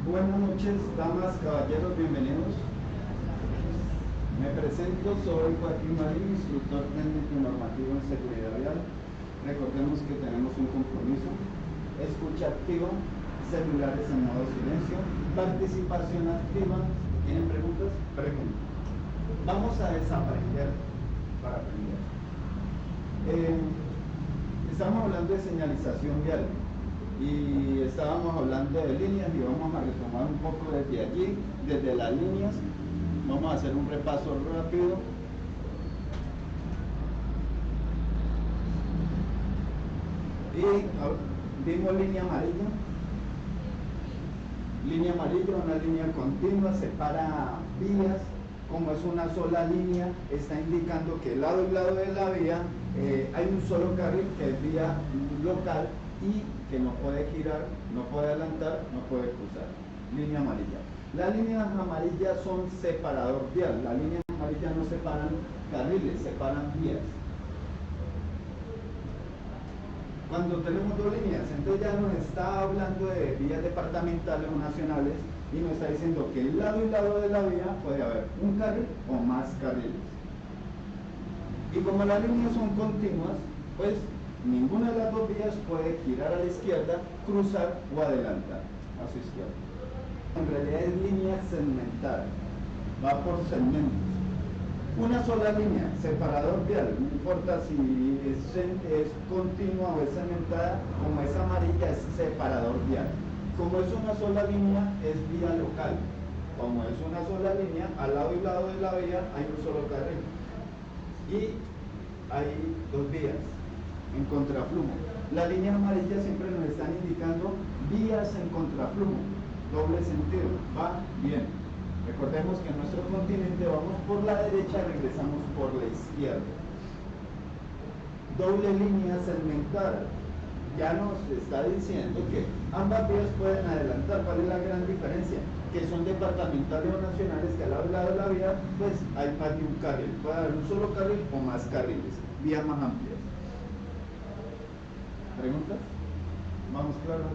Buenas noches, damas, caballeros, bienvenidos. Me presento, soy Joaquín Marín, instructor técnico y normativo en seguridad vial. Recordemos que tenemos un compromiso, escucha activa, celulares en modo silencio, participación activa. ¿Tienen preguntas? Preguntas. Vamos a desaprender para aprender. Estamos hablando de señalización vial y estábamos hablando de líneas y vamos a retomar un poco desde allí, desde las líneas. Vamos a hacer un repaso rápido. Y vimos línea amarilla. Línea amarilla, una línea continua, separa vías. Como es una sola línea, está indicando que lado y lado de la vía hay un solo carril que es vía local y que no puede girar, no puede adelantar, no puede cruzar. Línea amarilla. Las líneas amarillas son separador vial. Las líneas amarillas no separan carriles, separan vías. Cuando tenemos dos líneas, entonces ya nos está hablando de vías departamentales o nacionales y nos está diciendo que lado y lado de la vía puede haber un carril o más carriles. Y como las líneas son continuas, pues ninguna de las dos vías puede girar a la izquierda, cruzar o adelantar a su izquierda. En realidad es línea segmentada, va por segmentos. Una sola línea, separador vial, no importa si es continua o es segmentada, como es amarilla es separador vial. Como es una sola línea, es vía local. Como es una sola línea, al lado y lado de la vía hay un solo carril. Y hay dos vías en contraflujo. Las líneas amarillas siempre nos están indicando vías en contraflujo, doble sentido, va bien. Recordemos que en nuestro continente vamos por la derecha, regresamos por la izquierda. Doble línea segmentada. Ya nos está diciendo que ambas vías pueden adelantar. ¿Cuál es la gran diferencia? Que son departamentales o nacionales, que al lado de la vía pues hay más de un carril, puede haber un solo carril o más carriles, vías más amplias. ¿Preguntas? ¿Vamos claros?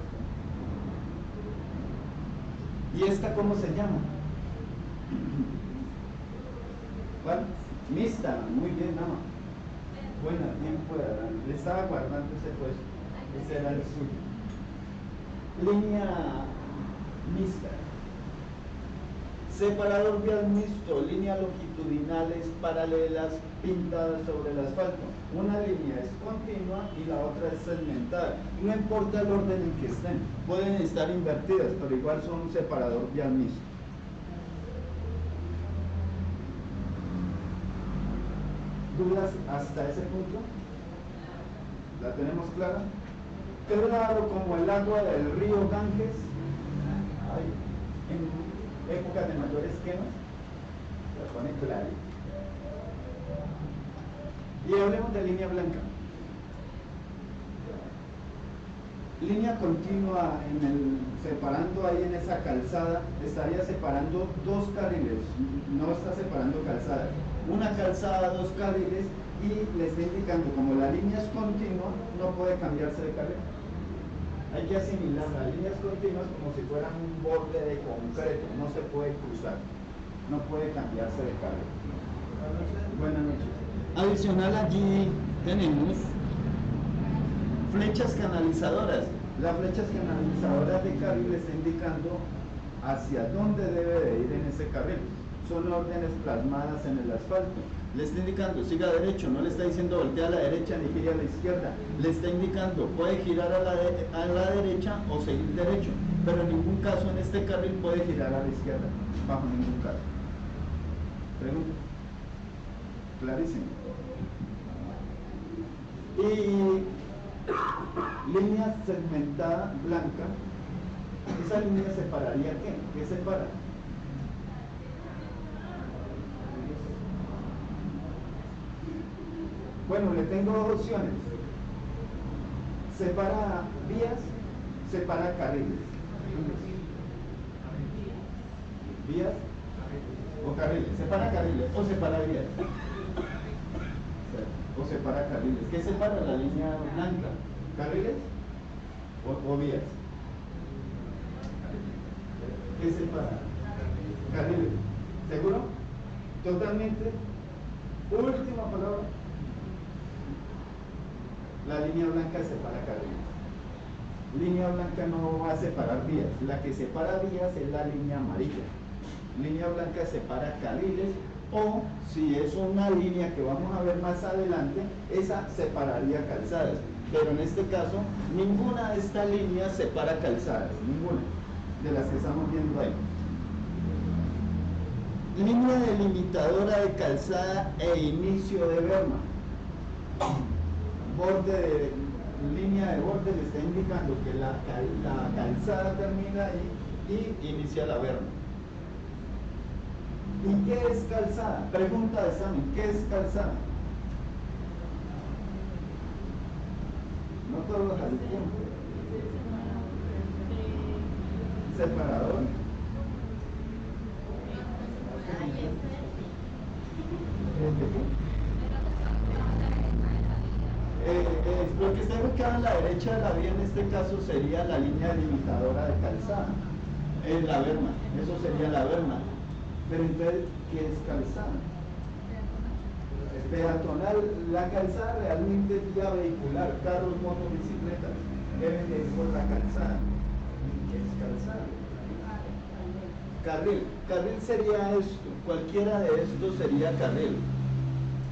¿Y esta cómo se llama? ¿Cuál? Mixta, muy bien, Nama. Buena, bien pueda. Le estaba guardando ese puesto. Ese era el suyo. Línea mixta. Separador vial mixto, líneas longitudinales paralelas pintadas sobre el asfalto. Una línea es continua y la otra es segmentada. No importa el orden en que estén, pueden estar invertidas, pero igual son un separador vial mixto. ¿Dudas hasta ese punto? ¿La tenemos clara? Claro como el agua del río Ganges. Ay, en épocas de mayores quemas, la pone clara. Y hablemos de línea blanca. Línea continua separando ahí en esa calzada, estaría separando dos carriles, no está separando calzada. Una calzada, dos carriles, y le está indicando, como la línea es continua, no puede cambiarse de carril. Hay que asimilar las líneas continuas como si fueran un borde de concreto, no se puede cruzar, no puede cambiarse de carril. Buenas noches. Adicional allí tenemos flechas canalizadoras. Las flechas canalizadoras de carril le está indicando hacia dónde debe de ir en ese carril. Son órdenes plasmadas en el asfalto. Le está indicando siga derecho, no le está diciendo voltea a la derecha ni gire a la izquierda. Le está indicando puede girar a la derecha o seguir derecho, pero en ningún caso en este carril puede girar a la izquierda, bajo ningún caso. Pregunta. Clarísimo. Y línea segmentada blanca, esa línea separaría ¿qué? ¿Qué separa? Bueno, le tengo dos opciones. Separa vías, separa carriles. Vías o carriles. Separa carriles o separa vías. O separa carriles. ¿Qué separa la línea blanca? ¿Carriles o vías? ¿Qué separa? Carriles. ¿Seguro? Totalmente. Última palabra. La línea blanca separa carriles. Línea blanca no va a separar vías. La que separa vías es la línea amarilla. Línea blanca separa carriles, o si es una línea que vamos a ver más adelante, esa separaría calzadas. Pero en este caso, ninguna de estas líneas separa calzadas. Ninguna de las que estamos viendo ahí. Línea delimitadora de calzada e inicio de berma. Línea de borde le está indicando que la calzada termina ahí y inicia la berma. ¿Y qué es calzada? Pregunta de examen, ¿qué es calzada? No todos al tiempo. Separador. Lo que está ubicado en la derecha de la vía en este caso sería la línea delimitadora de calzada. Es la berma, eso sería la berma. Pero entonces, ¿qué es calzada? Peatonal. La calzada realmente es vía vehicular, carros, motos, bicicletas. Deben de ir por la calzada. ¿Qué es calzada? Carril. Carril sería esto. Cualquiera de estos sería carril.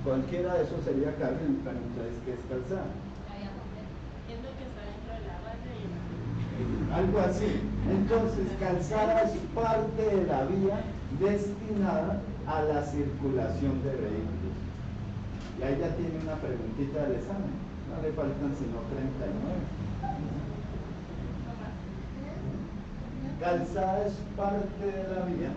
Cualquiera de esos sería carril. Pero entonces, ¿qué es calzada? Es lo que está dentro de la valla y algo así. Entonces, calzada es parte de la vía destinada a la circulación de vehículos. Y ahí ya tiene una preguntita del examen. No le faltan sino 39. Calzada es parte de la vía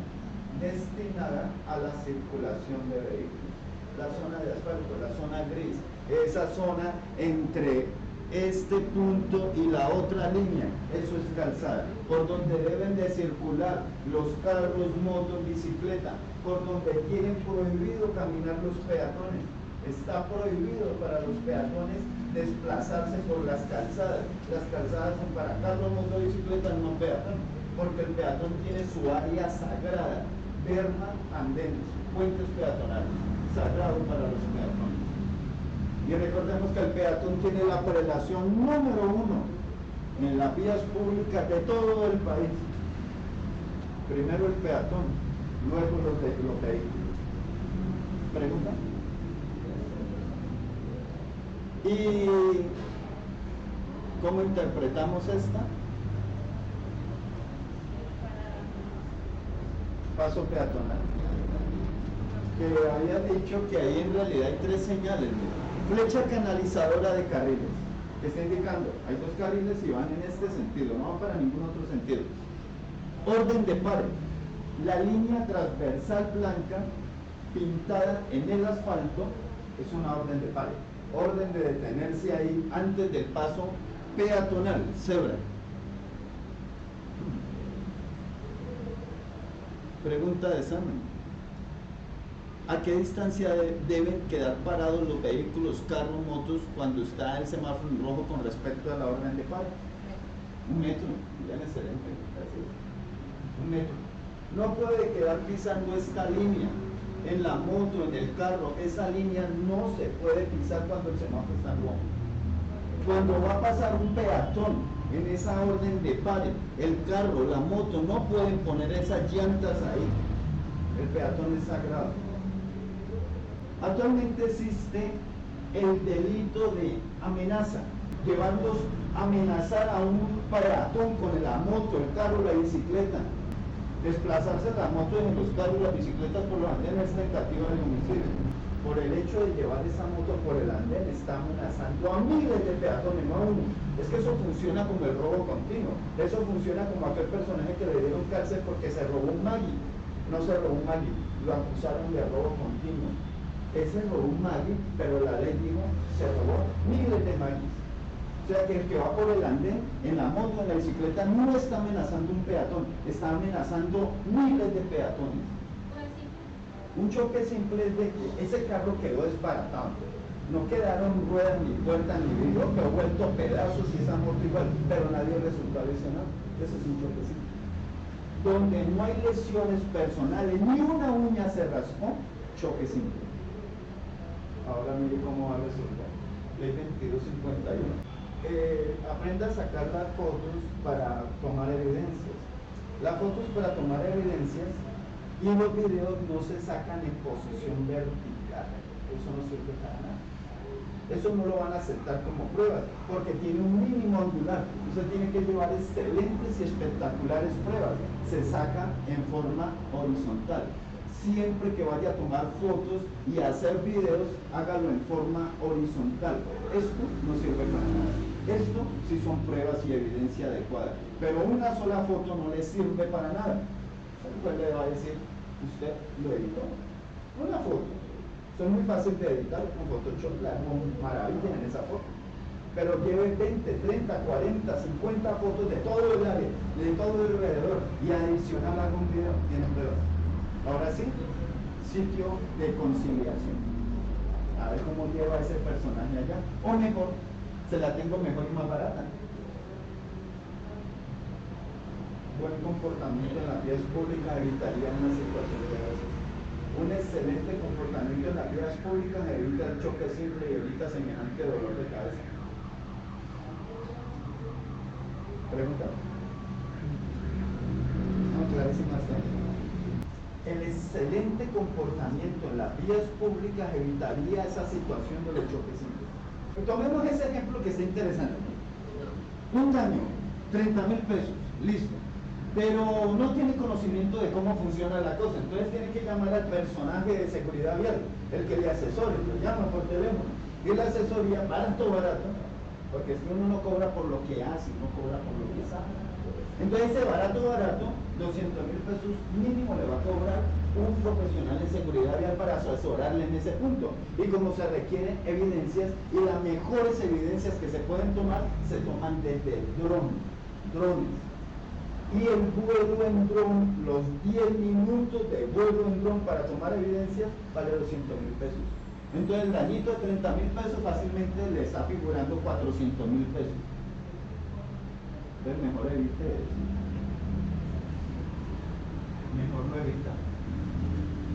destinada a la circulación de vehículos. La zona de asfalto, la zona gris, esa zona entre este punto y la otra línea, eso es calzada, por donde deben de circular los carros, motos, bicicleta, por donde tienen prohibido caminar los peatones. Está prohibido para los peatones desplazarse por las calzadas. Las calzadas son para carros, motos, bicicleta, no peatón, porque el peatón tiene su área sagrada, berma, andenes, puentes peatonales, sagrado para los peatones. Y recordemos que el peatón tiene la prelación número 1 en las vías públicas de todo el país. Primero el peatón, luego los vehículos. ¿Pregunta? ¿Y cómo interpretamos esta? Paso peatonal. Que había dicho que ahí en realidad hay 3 señales. Flecha canalizadora de carriles, que está indicando, hay 2 carriles y van en este sentido, no van para ningún otro sentido. Orden de pare, la línea transversal blanca pintada en el asfalto es una orden de pare, orden de detenerse ahí antes del paso peatonal, cebra. Pregunta de examen. ¿A qué distancia deben quedar parados los vehículos, carros, motos cuando está el semáforo en rojo con respecto a la orden de paro? 1 metro, bien excelente. Gracias. 1 metro. No puede quedar pisando esta línea en la moto, en el carro. Esa línea no se puede pisar cuando el semáforo está en rojo. Cuando va a pasar un peatón en esa orden de pare, el carro, la moto no pueden poner esas llantas ahí. El peatón es sagrado. Actualmente existe el delito de amenaza, llevarlos a amenazar a un peatón con la moto, el carro, la bicicleta. Desplazarse la moto en los carros, las bicicletas por los andenes es tentativa de homicidio. Por el hecho de llevar esa moto por el andén está amenazando a miles de peatones, no a uno. Es que eso funciona como el robo continuo. Eso funciona como aquel personaje que le dieron cárcel porque se robó un Maggi. No se robó un Maggi, lo acusaron de robo continuo. Ese robó un Maggi, pero la ley dijo, se robó miles de Maggis. O sea que el que va por el andén, en la moto, en la bicicleta, no está amenazando un peatón, está amenazando miles de peatones. Un choque simple es de que ese carro quedó desbaratado. No quedaron ruedas, ni puertas, ni vidrio, quedó vuelto a pedazos y esa moto igual, pero nadie resultó lesionado. Eso es un choque simple. donde no hay lesiones personales, ni una uña se raspó, choque simple. Ahora mire cómo va a resultar. Ley 2251. Aprenda a sacar las fotos para tomar evidencias. Las fotos para tomar evidencias y los videos no se sacan en posición vertical. Eso no sirve para nada. Eso no lo van a aceptar como pruebas, porque tiene un mínimo angular. Usted tiene que llevar excelentes y espectaculares pruebas. Se saca en forma horizontal. Siempre que vaya a tomar fotos y a hacer videos, hágalo en forma horizontal. Esto no sirve para nada. Esto sí son pruebas y evidencia adecuada. Pero una sola foto no le sirve para nada. Después le va a decir, usted lo editó. Una foto. Son muy fácil de editar con Photoshop, la hago maravilla en esa foto. Pero lleve 20, 30, 40, 50 fotos de todo el área, de todo el alrededor, y adicional algún video, tienen pruebas. Ahora sí, sitio de conciliación. A ver cómo lleva ese personaje allá. O mejor, se la tengo mejor y más barata. Buen comportamiento en las vías públicas evitaría una situación de eso. Un excelente comportamiento en las vías públicas evita el choque simple y evita semejante dolor de cabeza. ¿Pregunta? No, clarísima está. El excelente comportamiento en las vías públicas evitaría esa situación de los choques simples. Tomemos ese ejemplo que está interesante. Un daño, 30.000 pesos, listo. Pero no tiene conocimiento de cómo funciona la cosa, entonces tiene que llamar al personaje de seguridad vial, el que le asesore, lo llama por teléfono, y la asesoría barato, porque es que uno no cobra por lo que hace, no cobra por lo que sabe. Entonces ese barato, 200.000 pesos mínimo le va a cobrar un profesional en seguridad vial para asesorarle en ese punto. Y como se requieren evidencias, y las mejores evidencias que se pueden tomar, se toman desde drones. Y el vuelo en dron, los 10 minutos de vuelo en dron para tomar evidencias, vale 200.000 pesos. Entonces el dañito de 30.000 pesos fácilmente le está figurando 400.000 pesos. Entonces mejor evite eso. Mejor no evita.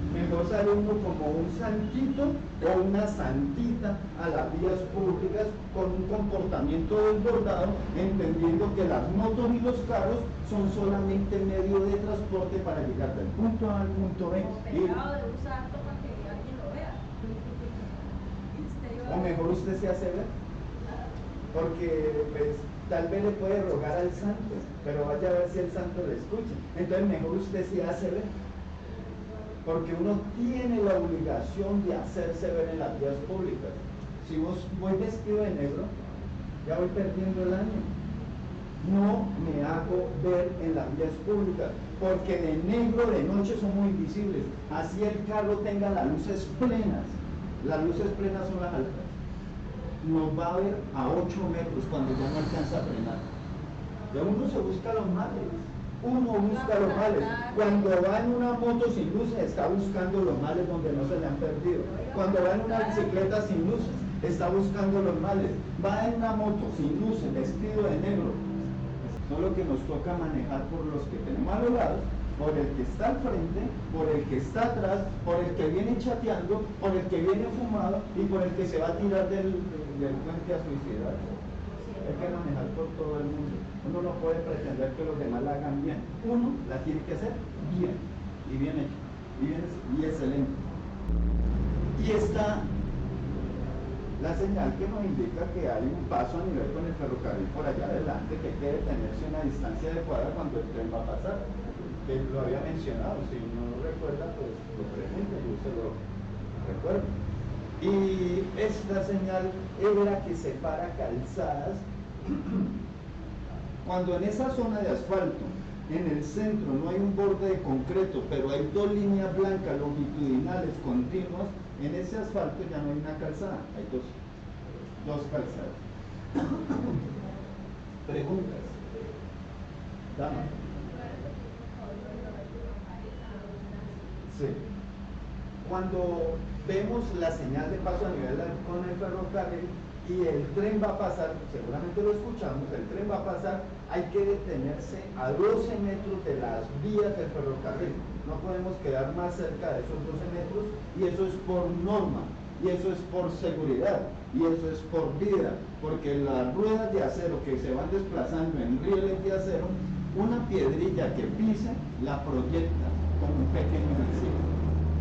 Mejor sale uno como un santito o una santita a las vías públicas con un comportamiento desbordado, entendiendo que las motos y los carros son solamente medio de transporte para llegar del punto A al punto B. O mejor usted se hace ver, porque pues tal vez le puede rogar al santo, pero vaya a ver si el santo le escucha. Entonces mejor usted se hace ver. Porque uno tiene la obligación de hacerse ver en las vías públicas. Si voy vestido de negro, ya voy perdiendo el año. No me hago ver en las vías públicas, porque de negro de noche son muy invisibles. Así el carro tenga las luces plenas. Las luces plenas son las altas. Nos va a ver a 8 metros cuando ya no alcanza a frenar. Ya uno se busca los males. Uno busca los males. Cuando va en una moto sin luces, está buscando los males donde no se le han perdido. Cuando va en una bicicleta sin luces, está buscando los males. Va en una moto sin luces, vestido de negro. No lo que nos toca manejar por los que tenemos a los lados, por el que está al frente, por el que está atrás, por el que viene chateando, por el que viene fumado y por el que se va a tirar del puente a suicidarse. Hay que manejar por todo el mundo. Uno no puede pretender que los demás la hagan bien. Uno la tiene que hacer bien, y bien hecho, y excelente. Y está la señal que nos indica que hay un paso a nivel con el ferrocarril por allá adelante, que hay que detenerse a una distancia adecuada cuando el tren va a pasar. Que lo había mencionado, si no lo recuerda, pues lo pregunto, yo se lo recuerdo. Y esta señal es la que separa calzadas. Cuando en esa zona de asfalto, en el centro, no hay un borde de concreto, pero hay dos líneas blancas longitudinales continuas, en ese asfalto ya no hay una calzada, hay dos calzadas. Preguntas. Dama. Sí. Cuando vemos la señal de paso a nivel con el ferrocarril y el tren va a pasar, seguramente lo escuchamos, el tren va a pasar hay que detenerse a 12 metros de las vías del ferrocarril. No podemos quedar más cerca de esos 12 metros, y eso es por norma, y eso es por seguridad, y eso es por vida, porque las ruedas de acero que se van desplazando en rieles de acero, una piedrilla que pise la proyecta como un pequeño misil,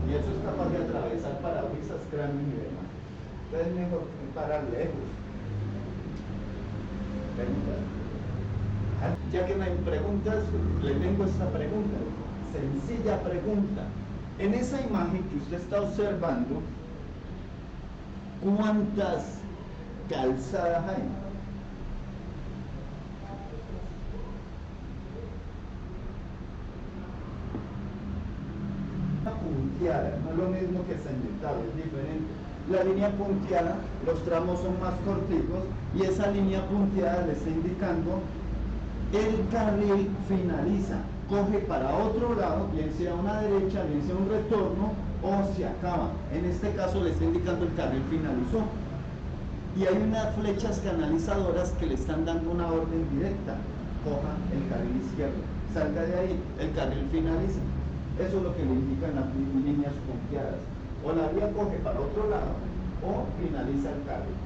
y eso es capaz de atravesar parabrisas, cráneo y demás. Entonces es mejor parar lejos. Preguntas. Ya que me preguntas, le tengo esta pregunta, sencilla pregunta. En esa imagen que usted está observando, ¿cuántas calzadas hay? Punteada, no es lo mismo que segmentado, es diferente. La línea punteada, los tramos son más corticos, y esa línea punteada le está indicando el carril finaliza, coge para otro lado, bien sea una derecha, bien sea un retorno, o se acaba. En este caso le está indicando el carril finalizó. Y hay unas flechas canalizadoras que le están dando una orden directa: coja el carril izquierdo, salga de ahí, el carril finaliza. Eso es lo que le indican las líneas punteadas. O la vía coge para otro lado, o finaliza el carril.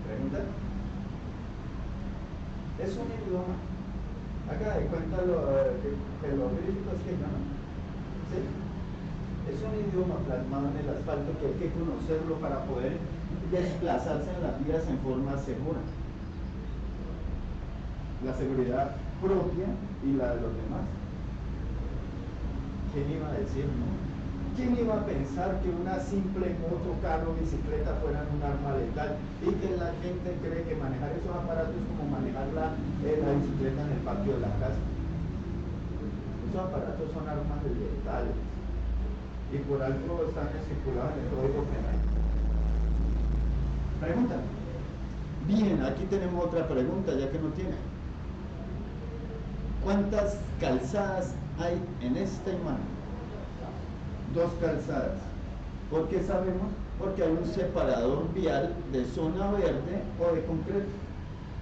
¿Pregunta? Es un idioma. Haga de cuenta jeroglíficos que llaman. ¿Sí? Es un idioma plasmado en el asfalto que hay que conocerlo para poder desplazarse en las vías en forma segura. La seguridad propia y la de los demás. ¿Quién iba a decir, no? ¿Quién iba a pensar que una simple moto, carro, bicicleta fueran un arma letal, y que la gente cree que manejar esos aparatos es como manejar la bicicleta en el patio de la casa? Esos aparatos son armas letales, y por algo están estipulados en el Código Penal. Pregunta. Bien, aquí tenemos otra pregunta, ya que no tiene. ¿Cuántas calzadas hay en esta imagen? 2 calzadas. ¿Por qué sabemos? Porque hay un separador vial de zona verde o de concreto.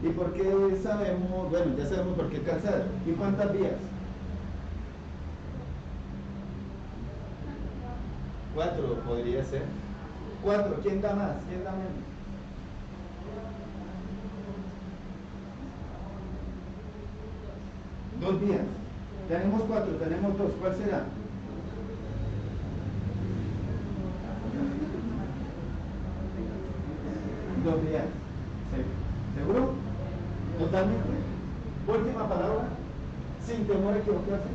¿Y por qué sabemos? Bueno, ya sabemos por qué calzadas. ¿Y cuántas vías? 4 podría ser. 4. ¿Quién da más? ¿Quién da menos? Dos vías. Tenemos 4, tenemos 2. ¿Cuál será? Dos vías. ¿Seguro? Totalmente. Última palabra, sin temor a equivocarse.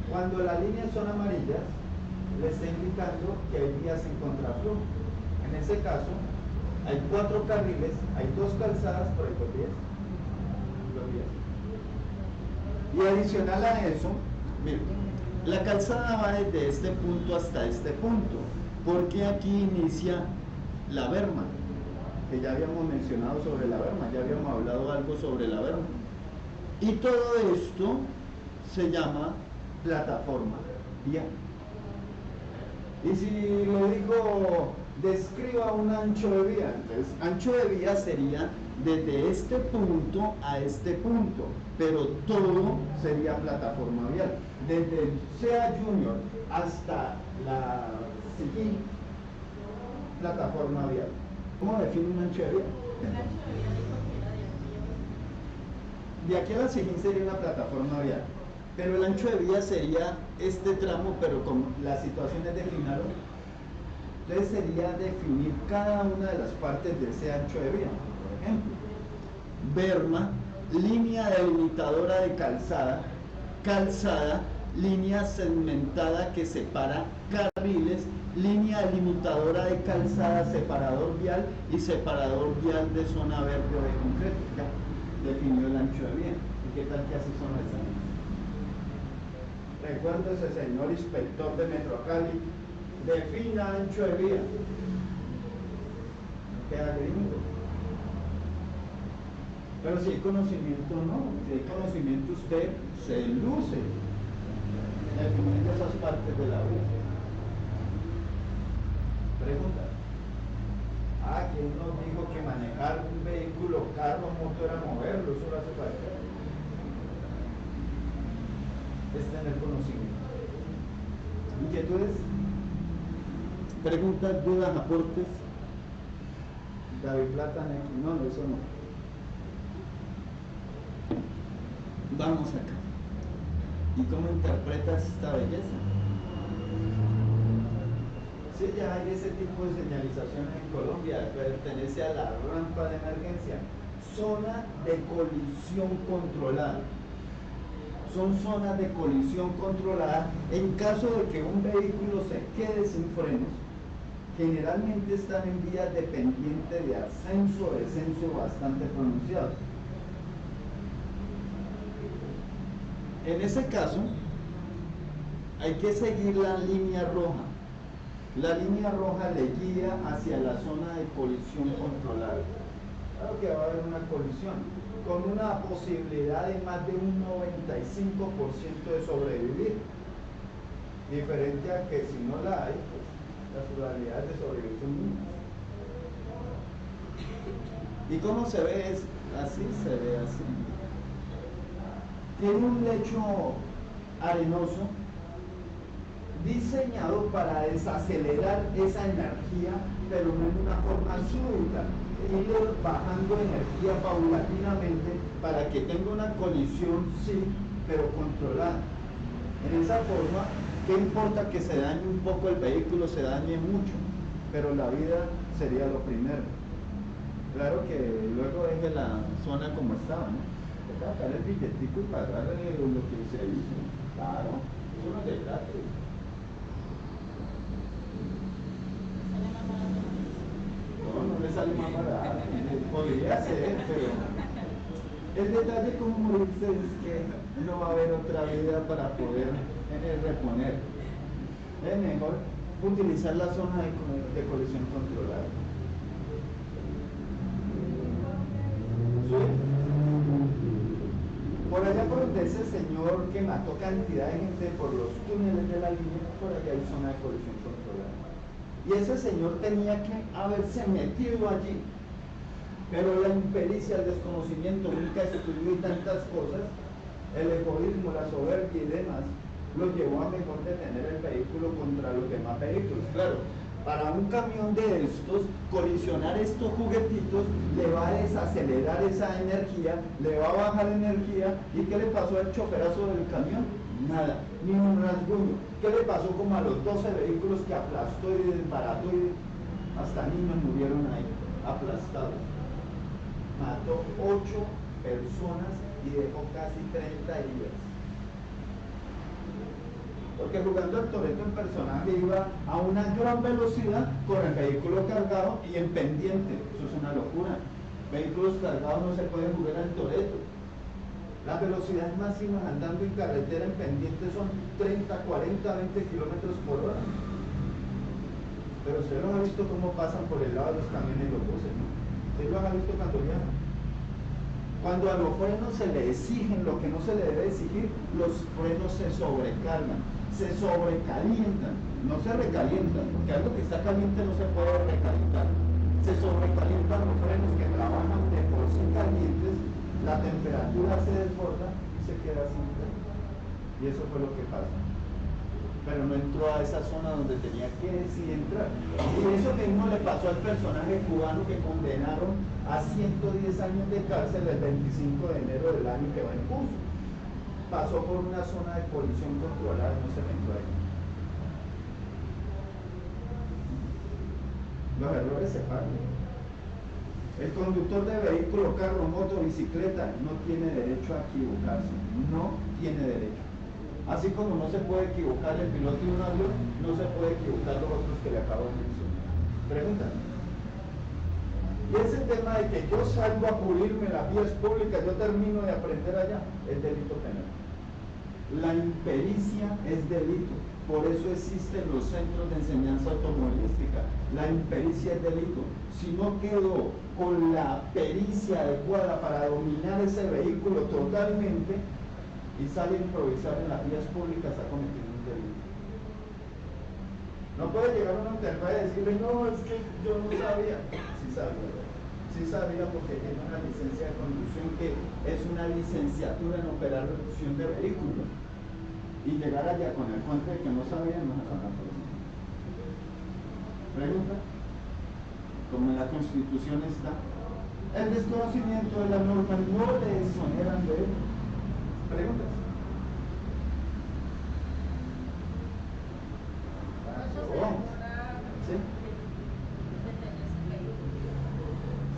Cuando las líneas son amarillas, le está indicando que hay vías en contraflujo. En ese caso, hay 4 carriles, hay 2 calzadas por el 2 vías. 2 vías. Y adicional a eso, miren, la calzada va desde este punto hasta este punto, porque aquí inicia la berma, que ya habíamos mencionado sobre la berma, ya habíamos hablado algo sobre la berma. Y todo esto se llama plataforma vial. Y si le digo, describa un ancho de vía, entonces ancho de vía sería desde este punto a este punto, pero todo sería plataforma vial. Desde el SEA Junior hasta la SIGIN, plataforma vial. ¿Cómo define un ancho de vía? El ancho de vía dijo que era de De aquí a la SIGIN sería una plataforma vial, pero el ancho de vía sería este tramo, pero con las situaciones de Finaro. Entonces sería definir cada una de las partes de ese ancho de vía. Por ejemplo, berma, línea delimitadora de calzada, calzada, línea segmentada que separa carriles, línea delimitadora de calzada, separador vial y separador vial de zona verde o de concreto. Ya definió el ancho de vía. ¿Y qué tal que así son las líneas? Recuérdese, señor inspector de Metrocali, defina ancho de vía. Queda gringo. Pero si hay conocimiento, no. Si hay conocimiento, usted se luce definiendo esas partes de la vía. Pregunta. Ah, ¿quién nos dijo que manejar un vehículo, carro, moto era moverlo? Eso lo hace cualquiera. Es tener conocimiento. ¿Inquietudes? ¿Preguntas, dudas, aportes? David Plata, no, eso no. Vamos acá. ¿Y cómo interpretas esta belleza? Sí, ya hay ese tipo de señalización en Colombia, pertenece a la rampa de emergencia. Zona de colisión controlada. Son zonas de colisión controlada en caso de que un vehículo se quede sin frenos. Generalmente están en vías de pendiente de ascenso o descenso bastante pronunciado. En ese caso, hay que seguir la línea roja. La línea roja le guía hacia la zona de colisión controlada. Claro que va a haber una colisión, con una posibilidad de más de un 95% de sobrevivir. Diferente a que si no la hay, pues las probabilidades de sobrevivir son mínimas. ¿Y cómo se ve? Es así, se ve así. Tiene un lecho arenoso diseñado para desacelerar esa energía, pero no en una forma súbita, ir bajando energía paulatinamente para que tenga una colisión, sí, pero controlada. En esa forma, ¿qué importa que se dañe un poco el vehículo, se dañe mucho? Pero la vida sería lo primero. Claro que luego deje la zona como estaba, ¿no? Sacar el billetico y pagarle lo que se hizo. Claro, eso no es de gratis. No le sale más barato. Podría ser, pero el detalle con morirse es que no va a haber otra vida para poder reponer. Es mejor utilizar la zona de colisión controlada. ¿Sí? Por allá por donde ese señor que mató cantidad de gente por los túneles de la línea, por allá hay zona de colisión controlada. Y ese señor tenía que haberse metido allí. Pero la impericia, el desconocimiento, nunca estudió y tantas cosas, el egoísmo, la soberbia y demás, lo llevó a mejor detener el vehículo contra los demás vehículos. Claro, para un camión de estos, colisionar estos juguetitos le va a desacelerar esa energía, le va a bajar energía. ¿Y qué le pasó al choferazo del camión? Nada, ni un rasguño. ¿Qué le pasó como a los 12 vehículos que aplastó y desbarató y hasta niños murieron ahí, aplastados? Mató 8 personas y dejó casi 30 heridas. Porque jugando al Toretto el personaje iba a una gran velocidad con el vehículo cargado y en pendiente. Eso es una locura. Vehículos cargados no se pueden jugar al Toretto. Las velocidades máximas andando en carretera en pendiente son 30, 40, 20 kilómetros por hora. Pero usted los ha visto cómo pasan por el lado de los camiones y los buses, ¿no? Usted los ha visto cuando viajan. Cuando a los frenos se le exigen lo que no se le debe exigir, los frenos se sobrecargan, se sobrecalientan, no se recalientan, porque algo que está caliente no se puede recalentar. Se sobrecalientan los frenos que trabajan de por sí calientes, la temperatura se desborda y se queda sin freno. Y eso fue lo que pasó. Pero no entró a esa zona donde tenía que sí entrar. Y eso mismo le pasó al personaje cubano que condenaron a 110 años de cárcel el 25 de enero del año que va en curso. Pasó por una zona de colisión controlada y no se metió ahí. Los errores se pagan. El conductor de vehículo, carro, moto, bicicleta no tiene derecho a equivocarse. No tiene derecho. Así como no se puede equivocar el piloto de un avión, no se puede equivocar los otros que le acabo de mencionar. Pregunta. Y ese tema de que yo salgo a pulirme las vías públicas, yo termino de aprender allá, es delito penal. La impericia es delito. Por eso existen los centros de enseñanza automovilística. La impericia es delito. Si no quedó con la pericia adecuada para dominar ese vehículo totalmente, y sale a improvisar en las vías públicas, ha cometido un delito. No puede llegar a una interfaz y decirle, no, es que yo no sabía. Sí sabía porque tiene una licencia de conducción que es una licenciatura en operación de vehículos. Y llegar allá con el cuento de que no sabía, no se van a poder. Pregunta. Como en la Constitución está, el desconocimiento de la norma no le exoneran de él. Preguntas. ¿Sí?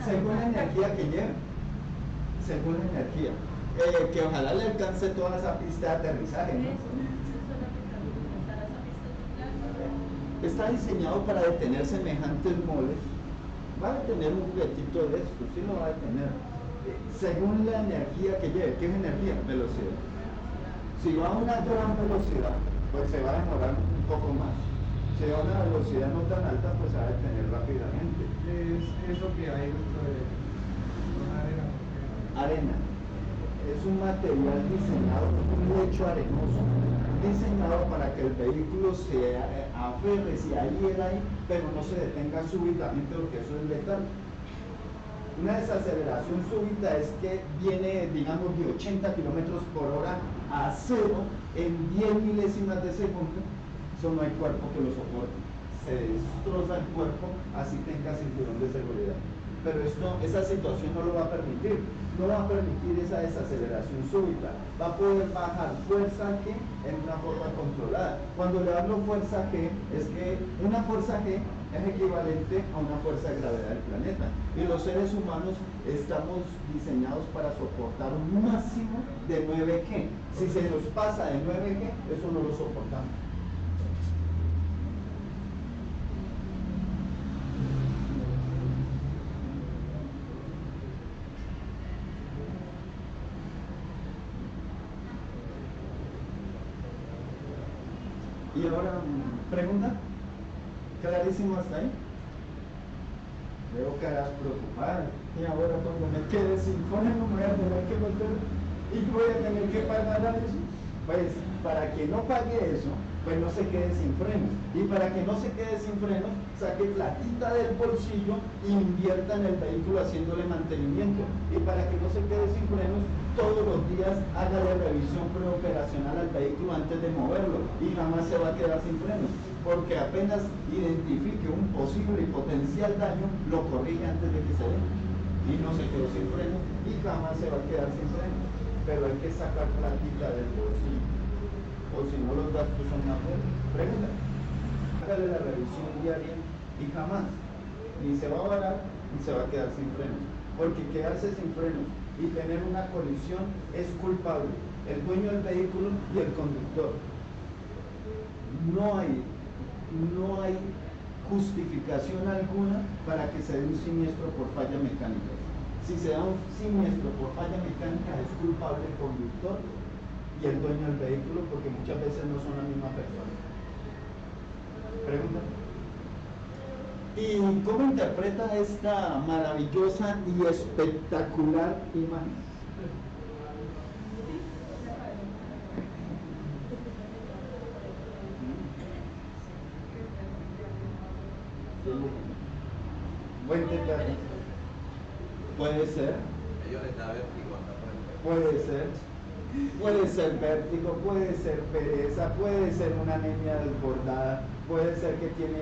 Según la energía que lleve. Según la energía. Que ojalá le alcance toda esa pista de aterrizaje, ¿no? Está diseñado para detener semejantes moles. Va a detener un juguetito de estos, sí lo va a detener. Según la energía que lleve. ¿Qué es energía? Velocidad. Si va a una gran velocidad, pues se va a demorar un poco más. Si va a una velocidad no tan alta, pues se va a detener rápidamente. Es eso que hay dentro de una arena. Arena. Es un material diseñado, un lecho arenoso, diseñado para que el vehículo se aferre, se adhiera ahí, pero no se detenga súbitamente porque eso es letal. Una desaceleración súbita es que viene, digamos, de 80 kilómetros por hora a cero en 10 milésimas de segundo. Eso no hay cuerpo que lo soporte. Se destroza el cuerpo, así tenga cinturón de seguridad. Pero esa situación no lo va a permitir. No va a permitir esa desaceleración súbita. Va a poder bajar fuerza G en una forma controlada. Cuando le hablo fuerza G, es que una fuerza G es equivalente a una fuerza de gravedad del planeta. Y los seres humanos estamos diseñados para soportar un máximo de 9G. Si se nos pasa de 9G, eso no lo soportamos. Y ahora, pregunta. ¿Clarísimo hasta ahí? Veo caras preocupadas. Y ahora cuando me quede sin freno me voy a tener que meter y voy a tener que pagar a eso. Pues para que no pague eso, pues no se quede sin frenos. Y para que no se quede sin frenos, saque platita del bolsillo e invierta en el vehículo haciéndole mantenimiento. Y para que no se quede sin frenos, todos los días hágale revisión preoperacional al vehículo antes de moverlo y jamás se va a quedar sin frenos, porque apenas identifique un posible y potencial daño, lo corrige antes de que se dé y no se quedó sin frenos y jamás se va a quedar sin frenos. Pero hay que sacar platita del bolsillo, o si no los gastos son más fuertes. Pregunta. Hágale la revisión diaria y jamás ni se va a varar ni se va a quedar sin frenos, porque quedarse sin frenos y tener una colisión es culpable el dueño del vehículo y el conductor. No hay justificación alguna para que se dé un siniestro por falla mecánica. Si se da un siniestro por falla mecánica, es culpable el conductor y el dueño del vehículo, porque muchas veces no son la misma persona. Pregunta. ¿Y cómo interpreta esta maravillosa y espectacular imagen? Buen detalle. Puede ser. Ellos les da vértigo hasta por el Puede ser vértigo, puede ser pereza, puede ser una anemia desbordada, puede ser que tiene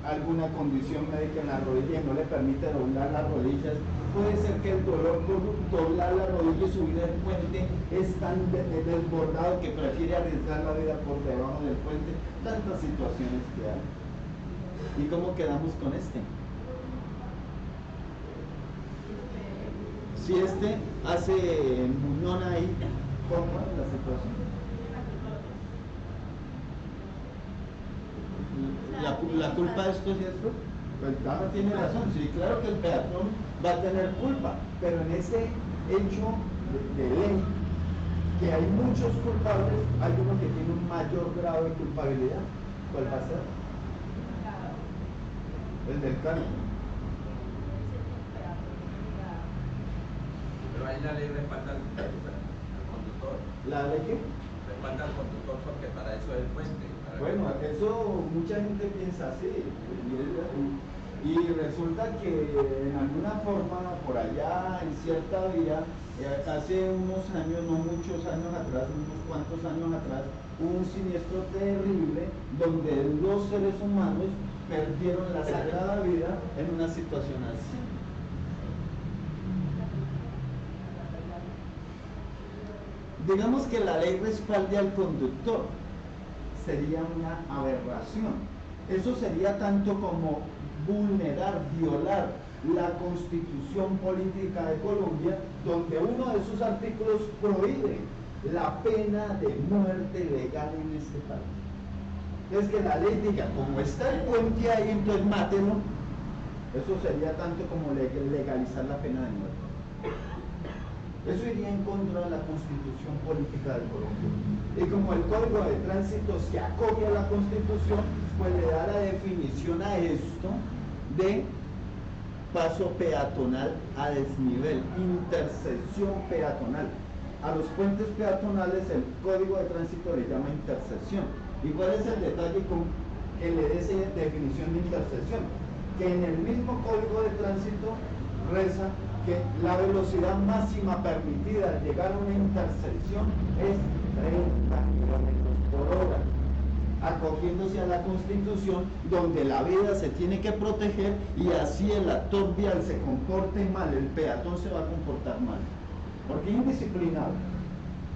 alguna condición médica en la rodilla y no le permite doblar las rodillas, puede ser que el dolor por doblar la rodilla y subir el puente es tan desbordado que prefiere arriesgar la vida por debajo del puente. Tantas situaciones que hay. ¿Y cómo quedamos con este? Si este hace muñón ahí, ¿cómo es la situación? ¿La culpa de esto es esto? Pues Dama tiene razón, sí, claro que el peatón va a tener culpa, pero en ese hecho de ley, que hay muchos culpables, hay uno que tiene un mayor grado de culpabilidad. ¿Cuál va a ser? El del carro. Pero ahí la ley respalda al conductor. ¿La ley qué? Respalda al conductor porque para eso es el puente, para Bueno, eso mucha gente piensa así. Y resulta que en alguna forma, por allá, en cierta vía, hace unos años, no muchos años atrás, unos cuantos años atrás, hubo un siniestro terrible donde dos seres humanos perdieron la sagrada vida en una situación así. Digamos que la ley respalde al conductor, sería una aberración. Eso sería tanto como vulnerar, violar la Constitución Política de Colombia, donde uno de sus artículos prohíbe la pena de muerte legal en este país. Es que la ley diga, como está el puente ahí, entonces mátelo. Eso sería tanto como legalizar la pena de muerte. Eso iría en contra de la Constitución Política de Colombia. Y como el Código de Tránsito se acoge a la Constitución, pues le da la definición a esto de paso peatonal a desnivel, intersección peatonal. A los puentes peatonales el Código de Tránsito le llama intersección. ¿Y cuál es el detalle con que le dé esa definición de intersección? Que en el mismo Código de Tránsito reza que la velocidad máxima permitida al llegar a una intersección es 30 kilómetros por hora, acogiéndose a la Constitución, donde la vida se tiene que proteger, y así el actor vial se comporte mal, el peatón se va a comportar mal, porque es indisciplinado,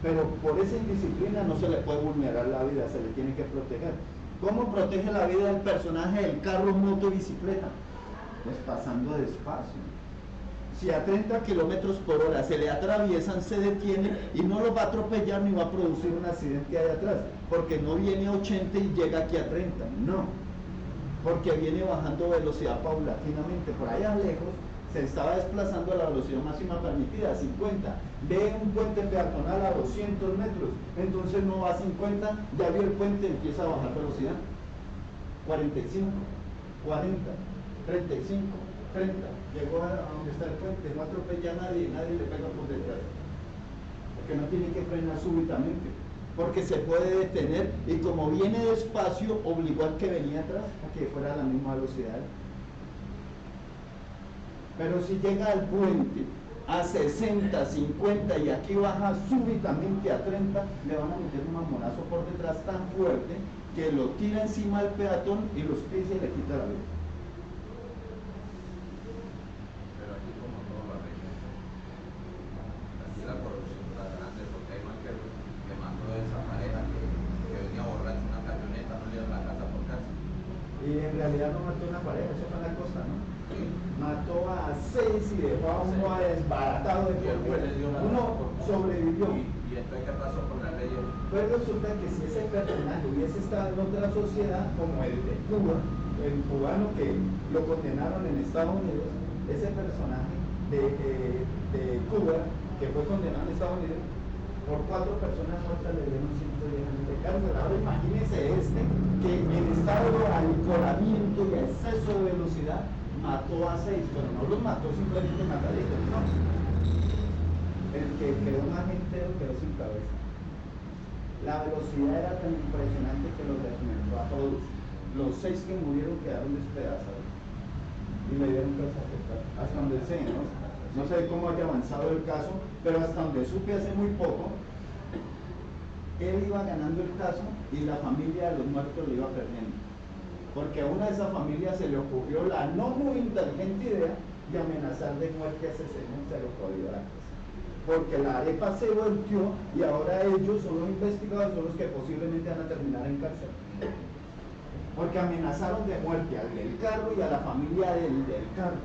pero por esa indisciplina no se le puede vulnerar la vida, se le tiene que proteger. ¿Cómo protege la vida del personaje del carro, moto, bicicleta? Pues pasando despacio. Si a 30 kilómetros por hora se le atraviesan, se detiene y no lo va a atropellar ni va a producir un accidente ahí atrás, porque no viene a 80 y llega aquí a 30, no, porque viene bajando velocidad paulatinamente. Por allá lejos se estaba desplazando a la velocidad máxima permitida, 50, ve un puente peatonal a 200 metros, entonces no va a 50, ya vio el puente, empieza a bajar velocidad, 45, 40, 35, 30, llegó a donde está el puente, no atropella a nadie, nadie le pega por detrás, porque no tiene que frenar súbitamente, porque se puede detener, y como viene despacio, obligó al que venía atrás a que fuera a la misma velocidad. Pero si llega al puente a 60, 50 y aquí baja súbitamente a 30, le van a meter un mamonazo por detrás tan fuerte que lo tira encima al peatón y los pisa y le quita la vida. La corrupción está grande, porque hay más que mandó a esa pareja que venía borracha en una camioneta, no le dieron la casa por casa. Y en realidad no mató a una pareja, eso fue en la costa, ¿no? Sí. Mató a 6 y dejó a uno desbaratado de Y el juez le dio la uno razón por- sobrevivió. Y después, ¿qué pasó con la ley? Pues resulta que si ese personaje hubiese estado en otra sociedad, como el de Cuba, el cubano que lo condenaron en Estados Unidos, ese personaje de Cuba, que fue condenado en Estados Unidos, por 4 personas muertas le dieron 110 años de cárcel. Ahora imagínese que en estado de alcoholamiento y exceso de velocidad mató a 6, pero no los mató simplemente mataditos, no. El que quedó más entero quedó sin cabeza. La velocidad era tan impresionante que los desmentó a todos. Los 6 que murieron quedaron despedazados y le dieron presa total, hasta donde sé, ¿no? No sé cómo haya avanzado el caso, pero hasta donde supe hace muy poco, él iba ganando el caso y la familia de los muertos lo iba perdiendo. Porque a una de esas familias se le ocurrió la no muy inteligente idea de amenazar de muerte a ese señor, se lo jodió la cosa. Porque la arepa se volteó y ahora ellos son los investigadores, son los que posiblemente van a terminar en cárcel. Porque amenazaron de muerte al del carro y a la familia del carro.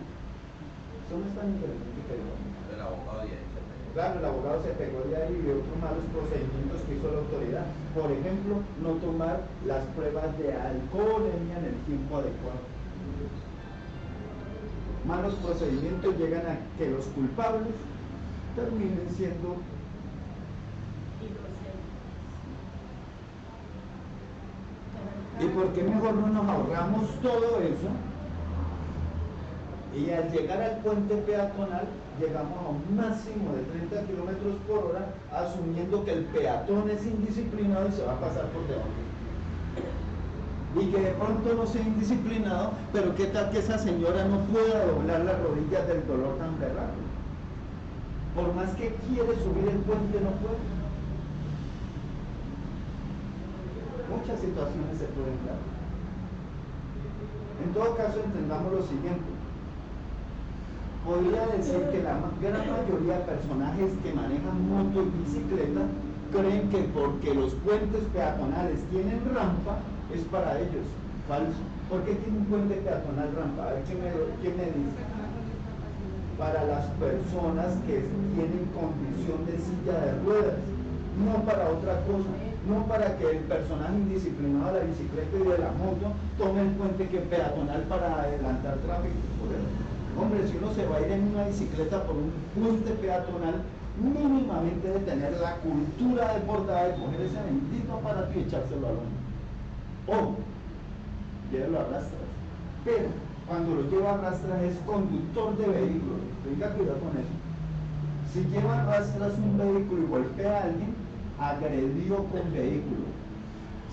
Eso no es tan interesante que yo. El abogado y el Claro, el abogado se pegó de ahí y vio otros malos procedimientos que hizo la autoridad. Por ejemplo, no tomar las pruebas de alcoholemia en el tiempo adecuado. Malos procedimientos llegan a que los culpables terminen siendo ¿y por qué mejor no nos ahorramos todo eso? Y al llegar al puente peatonal, llegamos a un máximo de 30 kilómetros por hora, asumiendo que el peatón es indisciplinado y se va a pasar por debajo. y que de pronto no sea indisciplinado, pero qué tal que esa señora no pueda doblar las rodillas del dolor tan berraco. Por más que quiere subir el puente, no puede. Muchas situaciones se pueden dar. En todo caso, entendamos lo siguiente. Podría decir que la gran mayoría de personajes que manejan moto y bicicleta creen que porque los puentes peatonales tienen rampa, es para ellos. Falso. ¿Por qué tiene un puente peatonal rampa? A ver, ¿quién me dice? Para las personas que tienen condición de silla de ruedas, no para otra cosa, no para que el personaje indisciplinado de la bicicleta y de la moto tome el puente que peatonal para adelantar tráfico. Hombre, si uno se va a ir en una bicicleta por un puente peatonal, mínimamente de tener la cultura desbordada de coger ese bendito aparato y echárselo al hombro. O llévelo a rastras. Pero cuando lo lleva a rastras es conductor de vehículo. Tenga cuidado con eso. Si lleva a rastras un vehículo y golpea a alguien, agredió con vehículo.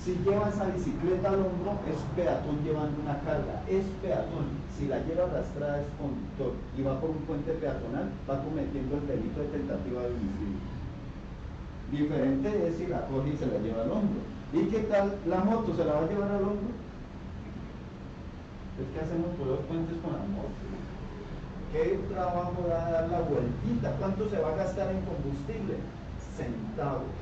Si lleva esa bicicleta al hombro, es peatón llevando una carga, es peatón. Si la lleva arrastrada es conductor y va por un puente peatonal, va cometiendo el delito de tentativa de homicidio. Diferente es si la coge y se la lleva al hombro. ¿Y qué tal la moto? ¿Se la va a llevar al hombro? Es que hacemos por los puentes con la moto. ¿Qué trabajo da dar la vueltita? ¿Cuánto se va a gastar en combustible? Centavos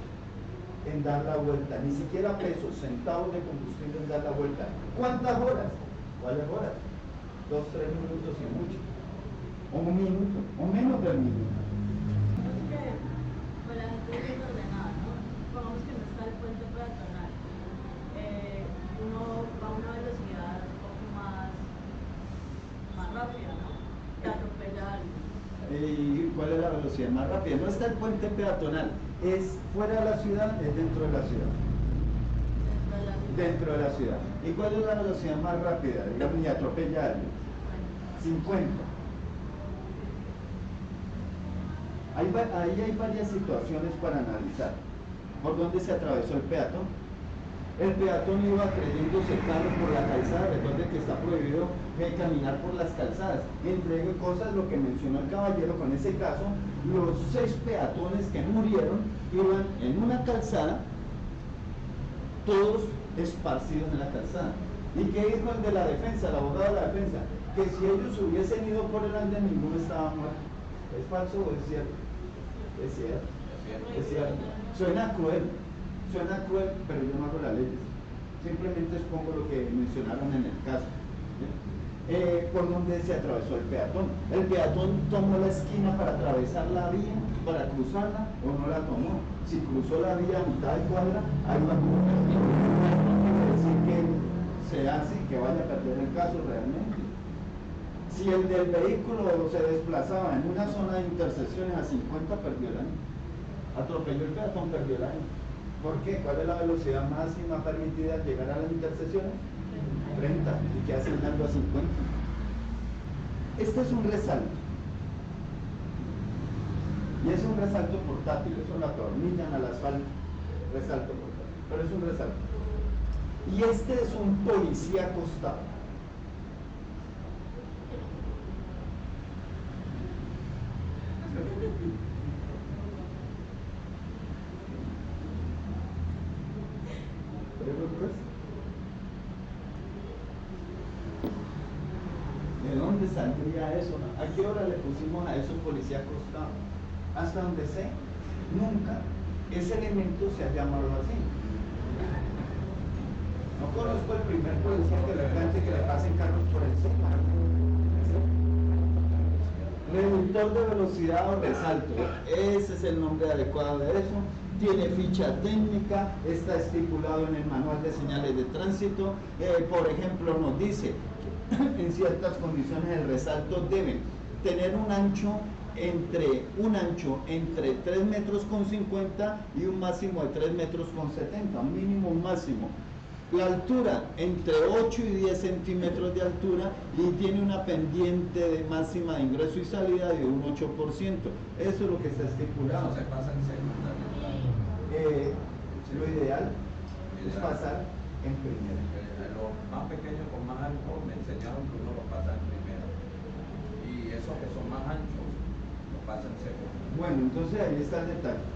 en dar la vuelta, ni siquiera pesos, centavos de combustible en dar la vuelta. ¿Cuántas horas? ¿Cuáles horas? 2, 3 minutos y mucho, o un minuto, o menos del minuto. Es que pues la gente es desordenada, ¿no? Pongamos que no está el puente peatonal. Uno va a una velocidad un poco más rápida, ¿no? Te atropella a alguien. ¿Y cuál es la velocidad más rápida? No está el puente peatonal, es fuera de la ciudad, es dentro de la ciudad. Dentro de la ciudad. ¿Y cuál es la velocidad más rápida? Digamos, y atropella a alguien. 50. Ahí hay varias situaciones para analizar. ¿Por dónde se atravesó el peatón? El peatón iba creyéndose carro por la calzada. Recuerden que está prohibido caminar por las calzadas. Entre cosas, lo que mencionó el caballero con ese caso, los 6 peatones que murieron iban en una calzada, todos esparcidos en la calzada. ¿Y qué dijo el de la defensa, el abogado de la defensa? Que si ellos hubiesen ido por el andén, ninguno estaba muerto. ¿Es falso o es cierto? Es cierto. Es cierto. Suena cruel, pero yo no hago las leyes. Simplemente expongo lo que mencionaron en el caso. Por donde se atravesó el peatón. El peatón tomó la esquina para atravesar la vía, para cruzarla, o no la tomó. Si cruzó la vía a mitad de cuadra, ahí va a cruzar. No quiere decir que se hace que vaya a perder el caso realmente. Si el del vehículo se desplazaba en una zona de intersecciones a 50, perdió el año. Atropelló el peatón, perdió el año. ¿Por qué? ¿Cuál es la velocidad máxima permitida al llegar a las intersecciones? 30, y que hacen algo a 50. Este es un resalto. Y es un resalto portátil, eso lo atornillan al asfalto. Resalto portátil, pero es un resalto. Y este es un policía acostado. ¿De dónde saldría eso? ¿A qué hora le pusimos a eso policía acostado? Hasta donde sé, nunca ese elemento se ha llamado así. No conozco el primer policía que le cante que le pasen carros por encima. Reductor de velocidad o resalto, ese es el nombre adecuado de eso. Tiene ficha técnica, está estipulado en el manual de señales de tránsito. Por ejemplo, nos dice que en ciertas condiciones el resalto debe tener un ancho entre 3 metros con 50 y un máximo de 3 metros con 70, un mínimo, un máximo. La altura entre 8 y 10 centímetros de altura y tiene una pendiente de máxima de ingreso y salida de un 8%. Eso es lo que está estipulado. Eso se pasa en secundaria. Lo ideal es pasar en primera. Los más pequeños con más alto me enseñaron que uno los pasa en primera. Y esos que son más anchos, los pasa en segunda. Bueno, entonces ahí está el detalle.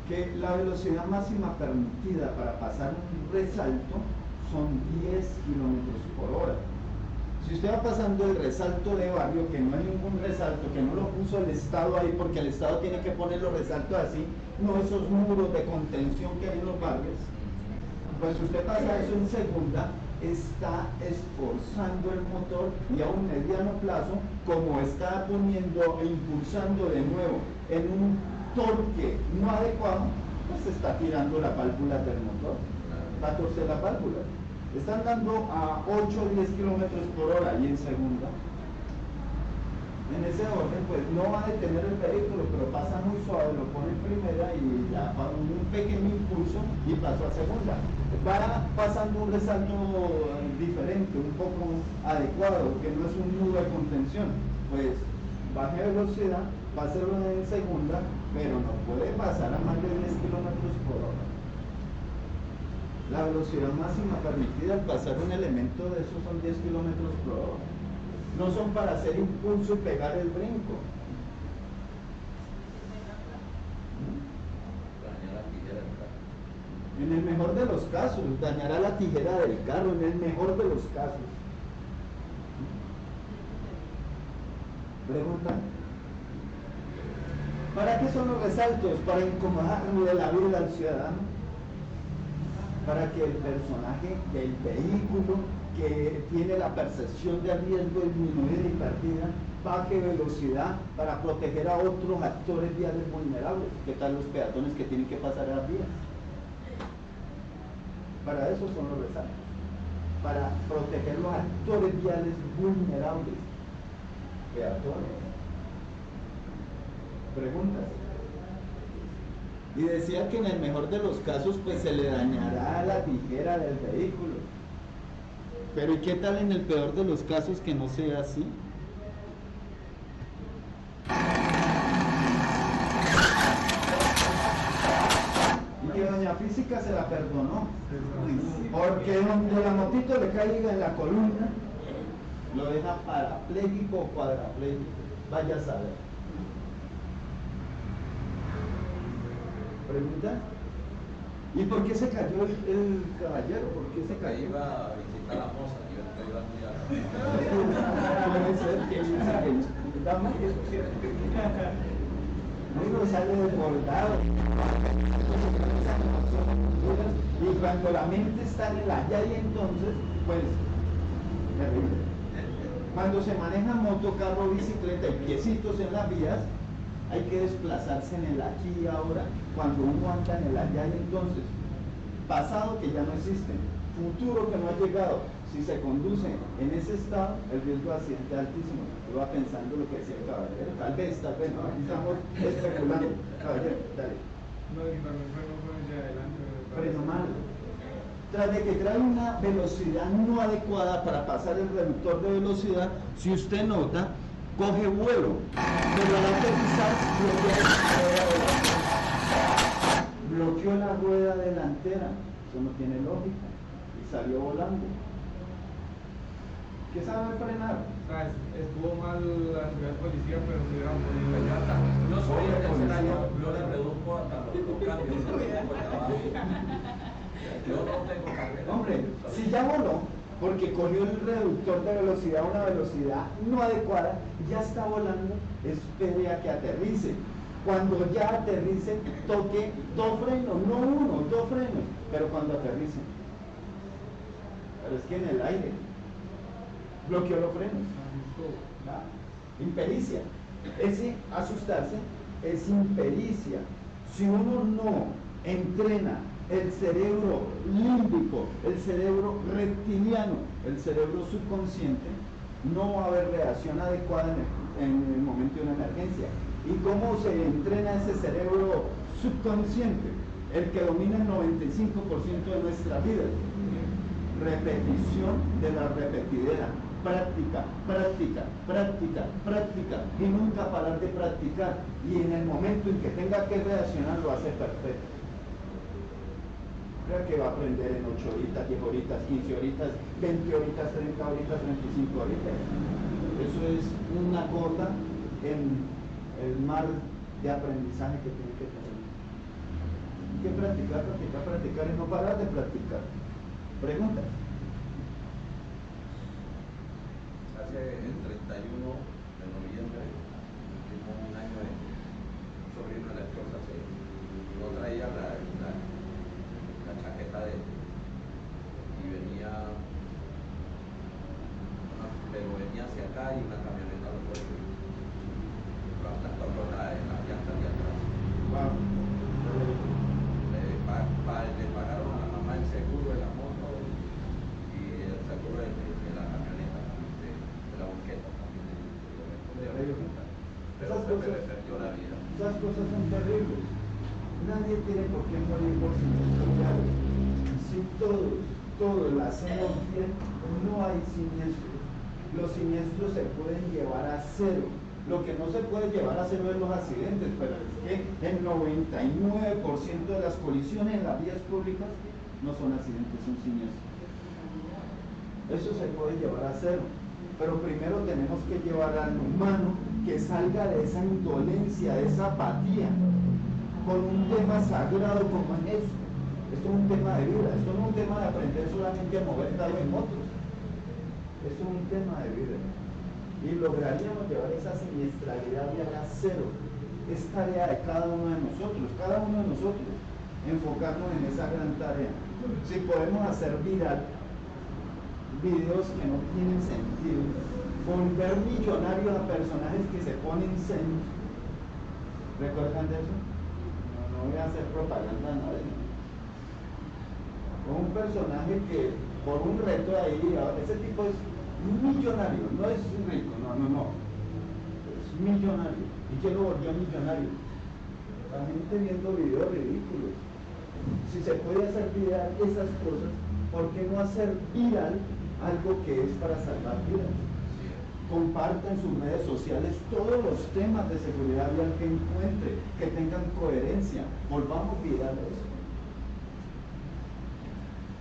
Que la velocidad máxima permitida para pasar un resalto son 10 kilómetros por hora. Si usted va pasando el resalto de barrio, que no hay ningún resalto, que no lo puso el Estado ahí, porque el Estado tiene que poner los resaltos así, no esos muros de contención que hay en los barrios, pues usted pasa eso en segunda, está esforzando el motor y a un mediano plazo, como está poniendo e impulsando de nuevo en un torque no adecuado, pues se está tirando la válvula del motor, va a torcer la válvula. Están dando a 8 o 10 kilómetros por hora y en segunda. En ese orden, pues no va a detener el vehículo, pero pasa muy suave, lo pone en primera y ya va un pequeño impulso y pasó a segunda. Va pasando un resalto diferente, un poco adecuado, que no es un nudo de contención. Pues baje velocidad, va a hacerlo en segunda, pero no puede pasar a más de 10 kilómetros por hora. La velocidad máxima permitida al pasar un elemento de esos son 10 kilómetros por hora. No son para hacer impulso y pegar el brinco. En el mejor de los casos, dañará la tijera del carro, en el mejor de los casos. Pregunta. ¿Para qué son los resaltos? Para incomodar de la vida al ciudadano. Para que el personaje del vehículo que tiene la percepción de riesgo disminuida y perdida baje velocidad para proteger a otros actores viales vulnerables. ¿Qué tal los peatones que tienen que pasar a las vías? Para eso son los resaltos, para proteger los actores viales vulnerables. Peatones. Preguntas. Y decía que en el mejor de los casos pues se le dañará la tijera del vehículo. Pero ¿y qué tal en el peor de los casos que no sea así? Y que doña Física se la perdonó. Porque donde la motito le caiga en la columna, lo deja parapléjico o cuadrapléjico. Vaya a saber. ¿Pregunta? ¿Y por qué se cayó el caballero? ¿Por qué se Porque cayó? iba a visitar a Moza, yo iba muy a Puede ser que dame uno sale desbordado. Y cuando la mente está en el allá y entonces, pues, terrible. Cuando se maneja moto, carro, bicicleta y piecitos en las vías, hay que desplazarse en el aquí y ahora. Cuando uno anda en el allá y entonces, pasado que ya no existe, futuro que no ha llegado, si se conduce en ese estado, el riesgo de accidente es altísimo. Yo iba pensando lo que decía el caballero, tal vez, no, aquí estamos especulando. Caballero, dale. No, y también freno hacia adelante. Freno mal. Tras de que trae una velocidad no adecuada para pasar el reductor de velocidad, si usted nota, coge vuelo, pero al aterrizar bloqueó la rueda delantera. Eso no tiene lógica y salió volando. ¿Qué sabe frenar? O sea, estuvo mal la ciudad de policía, pero se hubiera podido. Yo soy el tercer año, yo le reduzco hasta los dos cambios. Yo no tengo carrera. Hombre, si ya voló, porque cogió el reductor de velocidad a una velocidad no adecuada, ya está volando, espere a que aterrice. Cuando ya aterrice, toque dos frenos, no uno, dos frenos, pero cuando aterrice. Pero es que en el aire bloqueó los frenos. Impericia. Ese asustarse es impericia. Si uno no entrena el cerebro límbico, el cerebro reptiliano, el cerebro subconsciente, no va a haber reacción adecuada en el momento de una emergencia. ¿Y cómo se entrena ese cerebro subconsciente? El que domina el 95% de nuestra vida. Repetición de la repetidera. Práctica, práctica, práctica, práctica. Y nunca parar de practicar. Y en el momento en que tenga que reaccionar, lo hace perfecto. crea que va a aprender en 8 horitas, 10 horitas, 15 horitas, 20 horitas, 30 horitas, 35 horitas. Eso es una gota en el mar de aprendizaje que tiene que tener. Hay que practicar, practicar, practicar y no parar de practicar. Preguntas. Hace el 31 de noviembre, cumplimos un año de un sobrino de la esposa, no traía la chaqueta de él y venía, pero venía hacia acá y una camioneta lo fue, lo aplastó con las llantas de atrás. Wow. Le pagaron a la mamá el seguro de la moto y el seguro de la camioneta, de la banqueta también. Pero Pepe le perdió la vida. Esas cosas son terribles. Nadie tiene por qué morir por siniestro. Si todos lo hacemos bien, no hay siniestros. Los siniestros se pueden llevar a cero. Lo que no se puede llevar a cero es los accidentes, pero es que el 99% de las colisiones en las vías públicas no son accidentes, son siniestros. Eso se puede llevar a cero. Pero primero tenemos que llevar al humano que salga de esa indolencia, de esa apatía, con un tema sagrado como es esto. Esto es un tema de vida, esto no es un tema de aprender solamente a mover dado en otros. Esto es un tema de vida. Y lograríamos llevar esa siniestralidad a cero. Es tarea de cada uno de nosotros, enfocarnos en esa gran tarea. Si podemos hacer viral videos que no tienen sentido, volver millonarios a personajes que se ponen senos. ¿Recuerdan de eso? No voy a hacer propaganda a nadie. Un personaje que por un reto ahí, ese tipo es millonario, no es rico, no. Es millonario. ¿Y quién lo volvió millonario? La gente viendo videos ridículos. Si se puede hacer viral esas cosas, ¿por qué no hacer viral algo que es para salvar vidas? Comparta en sus redes sociales todos los temas de seguridad vial que encuentre, que tengan coherencia. Volvamos viral eso.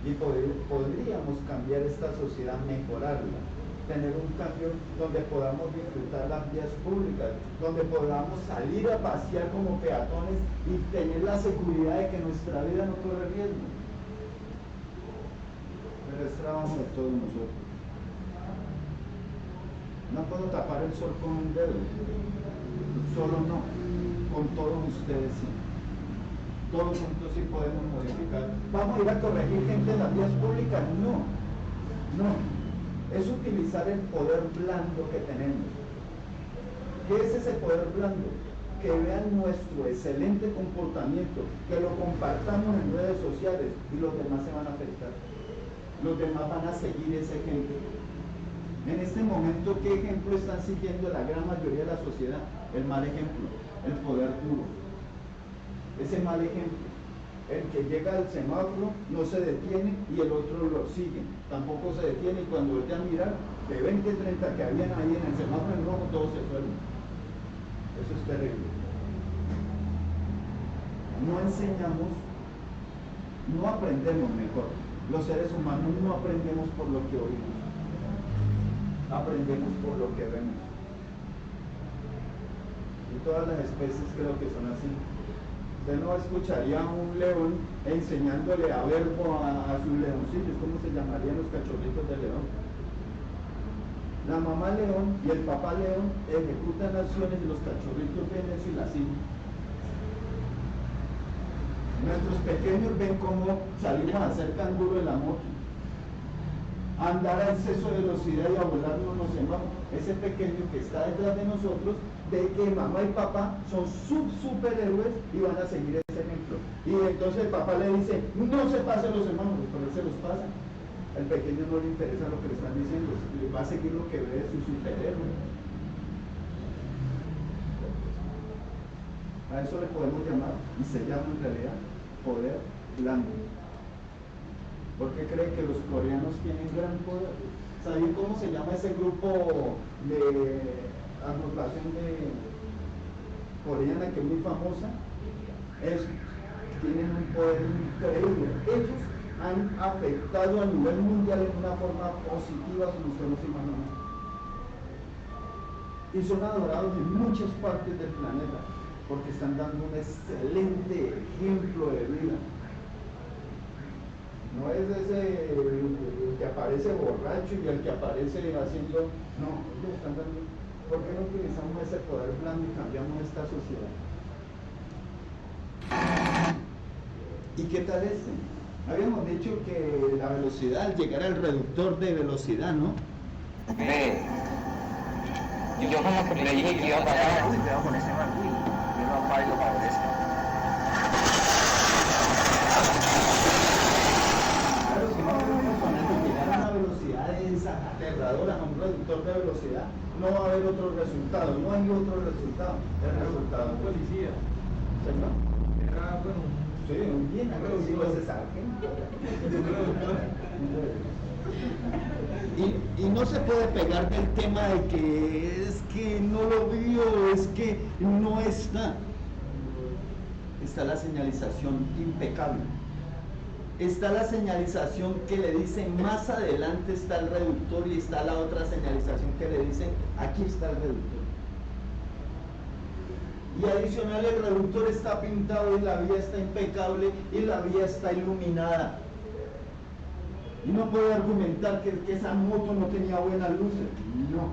Y podríamos cambiar esta sociedad, mejorarla, tener un cambio donde podamos disfrutar las vías públicas, donde podamos salir a pasear como peatones y tener la seguridad de que nuestra vida no corre riesgo. Pero es trabajo de todos nosotros. No puedo tapar el sol con un dedo, solo no, con todos ustedes sí. Todos juntos sí podemos modificar. ¿Vamos a ir a corregir gente en las vías públicas? No. Es utilizar el poder blando que tenemos. ¿Qué es ese poder blando? Que vean nuestro excelente comportamiento, que lo compartamos en redes sociales y los demás se van a afectar. Los demás van a seguir ese ejemplo. En este momento, ¿qué ejemplo están siguiendo la gran mayoría de la sociedad? El mal ejemplo, el poder duro. Ese mal ejemplo, el que llega al semáforo no se detiene y el otro lo sigue, tampoco se detiene y cuando voltea a mirar, de 20, 30 que habían ahí en el semáforo en rojo, todos se fueron. Eso es terrible. No enseñamos, no aprendemos mejor. Los seres humanos no aprendemos por lo que oímos, aprendemos por lo que vemos. Y todas las especies creo que son así. Usted no escucharía a un león enseñándole a verbo a sus leoncillos, ¿cómo se llamarían los cachorritos de león? La mamá león y el papá león ejecutan acciones y los cachorritos ven eso y las siguen. Nuestros pequeños ven cómo salimos a hacer canguro en la moto, a andar a exceso de velocidad y a volarnos los semáforos. Ese pequeño que está detrás de nosotros ve que mamá y papá son superhéroes y van a seguir ese ejemplo. Y entonces el papá le dice, no se pasen los semáforos, pero él se los pasa. Al pequeño no le interesa lo que le están diciendo, va a seguir lo que ve de su superhéroe. A eso le podemos llamar, y se llama en realidad, poder blando. Porque cree que los coreanos tienen gran poder. ¿Saben cómo se llama ese grupo de agrupación de coreana que es muy famosa? Es tienen un poder increíble. Ellos han afectado a nivel mundial en una forma positiva, como usted no se imagina. Y son adorados en muchas partes del planeta, porque están dando un excelente ejemplo de vida. No es ese el que aparece borracho y el que aparece haciendo, no, ellos están dando. ¿Por qué no utilizamos ese poder blando y cambiamos esta sociedad? ¿Y qué tal este? Habíamos dicho que la velocidad, al llegar al reductor de velocidad, ¿no? Yo como que le dije que iba a parar, uy, cuidado con ese man, uy, yo no paro y lo favorezco. Claro, si no hay un personaje que llegara a una velocidad esa aterradora, a un reductor de velocidad, no va a haber otro resultado, no hay otro resultado. El resultado Un policía. ¿señor? Era, bueno, Sí, bien agresivo ese sargento. Y no se puede pegar del tema de que es que no lo vio, es que no está. Está la señalización impecable. Está la señalización que le dice más adelante está el reductor y está la otra señalización que le dice aquí está el reductor. Y adicional el reductor está pintado y la vía está impecable y la vía está iluminada. Y no puede argumentar que esa moto no tenía buenas luces. No,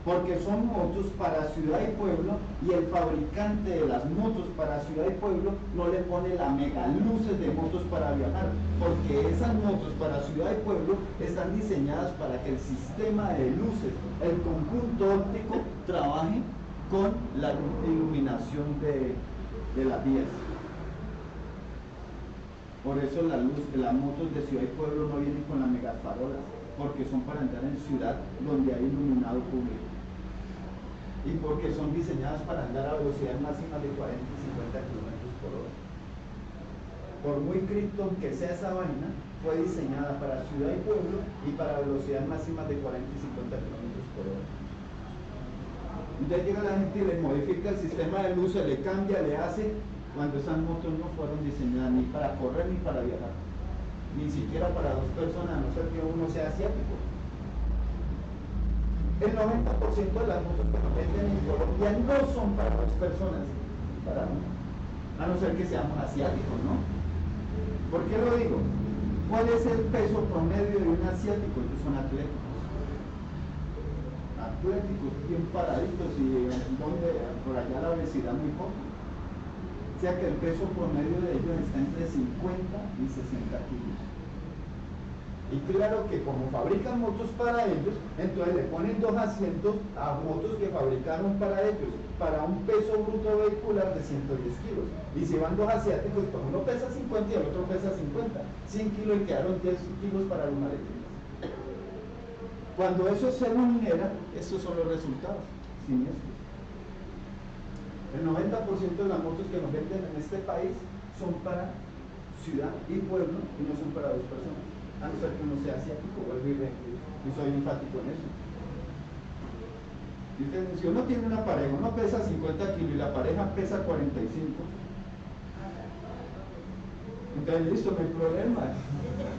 porque son motos para ciudad y pueblo y el fabricante de las motos para ciudad y pueblo no le pone la mega luces de motos para viajar, porque esas motos para ciudad y pueblo están diseñadas para que el sistema de luces, el conjunto óptico, trabaje con la iluminación de las vías. Por eso las motos de ciudad y pueblo no vienen con las megafarolas, porque son para andar en ciudad donde hay iluminado público. Y porque son diseñadas para andar a velocidades máximas de 40 y 50 kilómetros por hora. Por muy Krypton que sea esa vaina, fue diseñada para ciudad y pueblo y para velocidades máximas de 40 y 50 kilómetros por hora. Entonces llega la gente y le modifica el sistema de luces, le cambia, le hace, cuando esas motos no fueron diseñadas ni para correr ni para viajar, ni siquiera para dos personas, a no ser que uno sea asiático. El 90% de las motos que nos venden en Colombia no son para dos personas, a no ser que seamos asiáticos, ¿no? ¿Por qué lo digo? ¿Cuál es el peso promedio de un asiático? Ellos son atléticos. Atléticos, bien paraditos y donde por allá la obesidad muy poco. O sea que el peso promedio de ellos está entre 50 y 60 kilos. Y claro que como fabrican motos para ellos, entonces le ponen dos asientos a motos que fabricaron para ellos, para un peso bruto vehicular de 110 kilos. Y si van dos asiáticos, pues uno pesa 50 y el otro pesa 50. 100 kilos y quedaron 10 kilos para los maletines. Cuando eso se vulnera, esos son los resultados siniestros. El 90% de las motos que nos venden en este país son para ciudad y pueblo y no son para dos personas, a no ser que uno sea asiático, vuelvo y soy enfático en eso. Y si uno tiene una pareja, uno pesa 50 kilos y la pareja pesa 45, entonces listo, no hay problema.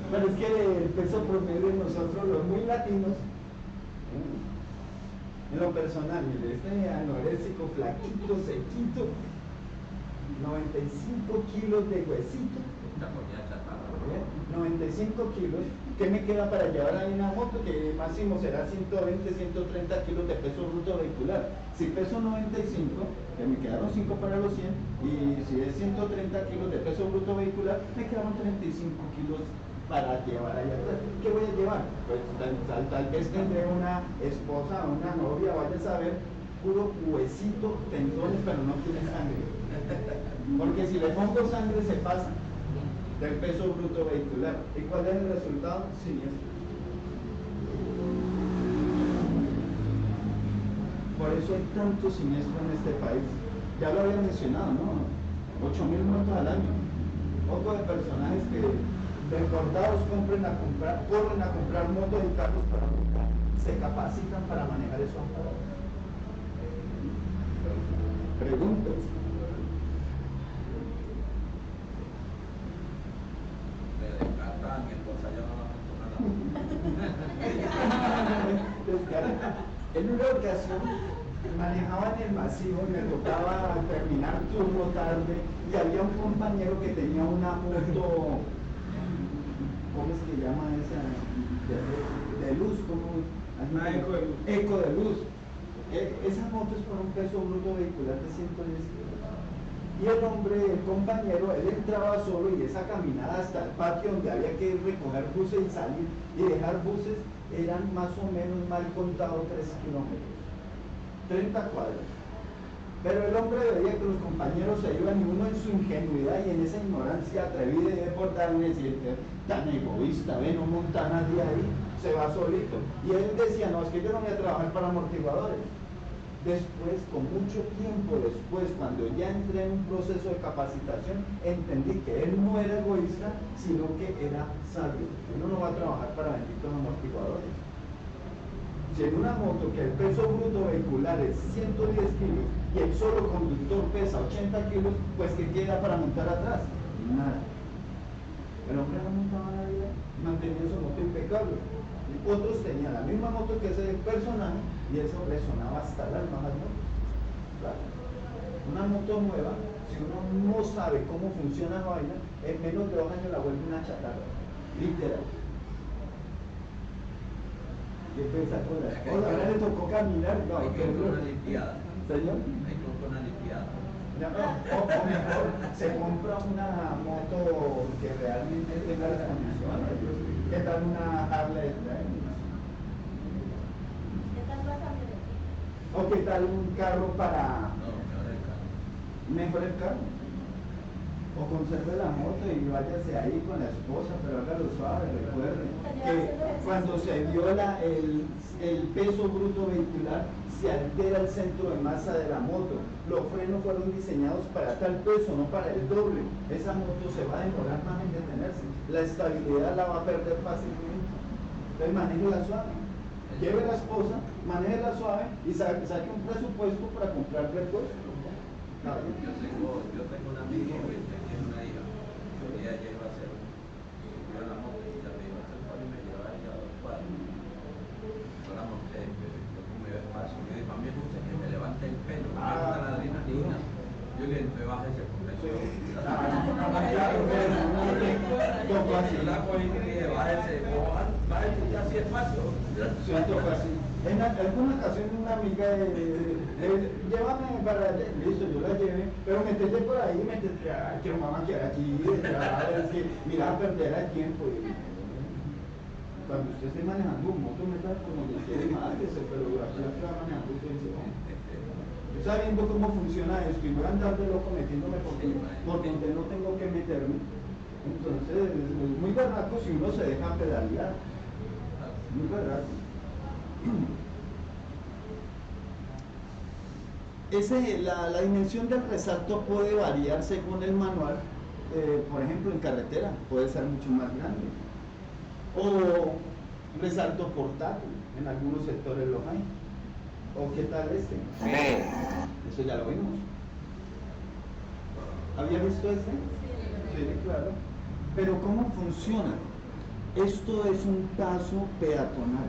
Pero es que el peso promedio de nosotros, los muy latinos, en lo personal, mire, este anoréxico, flaquito, sequito, 95 kilos de huesito, 95 kilos, ¿qué me queda para llevar ahí una moto que máximo será 120, 130 kilos de peso bruto vehicular? Si peso 95, que me quedaron 5 para los 100, y si es 130 kilos de peso bruto vehicular, me quedaron 35 kilos para llevar allá atrás. ¿Qué voy a llevar? Pues tal vez tendré una esposa, una novia, vaya a saber, puro huesito, tendones, pero no tiene sangre. Porque si le pongo sangre se pasa del peso bruto vehicular. ¿Y cuál es el resultado? Siniestro. Por eso hay tanto siniestro en este país. Ya lo había mencionado, ¿no? 8.000 muertos al año. Poco de personajes que desbordados corren a comprar motos y carros para comprar. Se capacitan para manejar esos aparatos. Preguntas. En una ocasión manejaba en el masivo, me tocaba terminar turno tarde y había un compañero que tenía una moto, ¿cómo es que llama esa? De luz, ¿cómo? Una eco de luz. Eco de luz. Esa moto es con un peso bruto vehicular de 110 kilos. Y el hombre, el compañero, él entraba solo y esa caminada hasta el patio donde había que recoger buses y salir y dejar buses eran más o menos mal contado 3 kilómetros, 30 cuadras. Pero el hombre veía que los compañeros se iban y uno en su ingenuidad y en esa ignorancia atrevida y deportable, tan egoísta, no monta a nadie ahí, se va solito. Y él decía, no, es que yo no voy a trabajar para amortiguadores. Después, con mucho tiempo después, cuando ya entré en un proceso de capacitación, entendí que él no era egoísta, sino que era sabio. Uno no va a trabajar para benditos amortiguadores. Si en una moto que el peso bruto vehicular es 110 kilos y el solo conductor pesa 80 kilos, pues ¿qué queda para montar atrás? Nada. El hombre no montaba la vida, mantenía su moto impecable. Otros tenían la misma moto que ese personaje y eso resonaba hasta el alma las motos. Claro. Una moto nueva, si uno no sabe cómo funciona la vaina, en menos de 2 años la vuelve una chatarra. Literal. ¿Qué piensa con la esposa? Ahora le tocó caminar. No, hay que comprar una limpiada. ¿Señor? Hay que comprar una limpiada. O mejor, se compra una moto que realmente tenga las condiciones. ¿Qué tal una Harley Davidson? ¿Qué tal la camioneta? ¿O qué tal un carro para No, mejor el carro. mejor el carro? O conserve la moto y váyase ahí con la esposa, pero hágalo suave, recuerde que cuando se viola el peso bruto vehicular, se altera el centro de masa de la moto. Los frenos fueron diseñados para tal peso, no para el doble. Esa moto se va a demorar más en detenerse. La estabilidad la va a perder fácilmente. Entonces manéjela suave. Lleve a la esposa, manéjela suave y saque un presupuesto para comprar repuestos. Yo tengo un amigo que tiene una hija. Ella iba a hacer yo la moto y ella me iba a hacer para y me llevaba ella a 2 cuadros. Yo la monté, yo como me despacio, me dijo, a mí me gusta que me levante el pelo, me gusta la adrenalina. Yo le dije, me bájese por eso. Yo la cogí y dije, bájese, bájese ya así es fácil. En alguna ocasión una amiga llévame para allá, listo, yo la llevé, pero métete por ahí, métete, ay, quiero mamá quedar aquí, es que mira a perder el tiempo. Cuando usted esté manejando un moto, meta como le quiere más, pero aquí la está manejando usted dice, yo sabiendo cómo funciona esto y voy a andar de loco metiéndome por donde no tengo que meterme, entonces es muy barraco si uno se deja pedalear, muy barraco. La dimensión del resalto puede variar según el manual. Por ejemplo, en carretera puede ser mucho más grande, o resalto portátil, en algunos sectores los hay. ¿O qué tal este? Eso ya lo vimos. ¿Había visto este? Sí, claro. Pero ¿cómo funciona? Esto es un paso peatonal.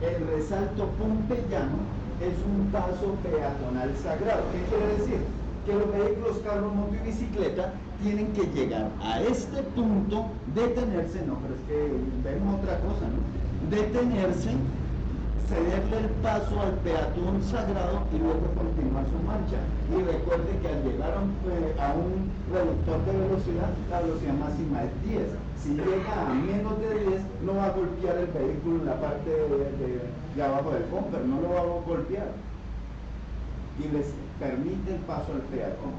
El resalto pompeyano es un paso peatonal sagrado. ¿Qué quiere decir? Que los vehículos, carros, moto y bicicleta tienen que llegar a este punto, detenerse, no, pero es que vemos otra cosa, ¿no? Detenerse, cederle el paso al peatón sagrado y luego continuar su marcha. Y recuerde que al llegar a un reductor de velocidad, la velocidad máxima es 10. Si llega a menos de 10, no va a golpear el vehículo en la parte de abajo del bumper, no lo va a golpear. Y les permite el paso al peatón.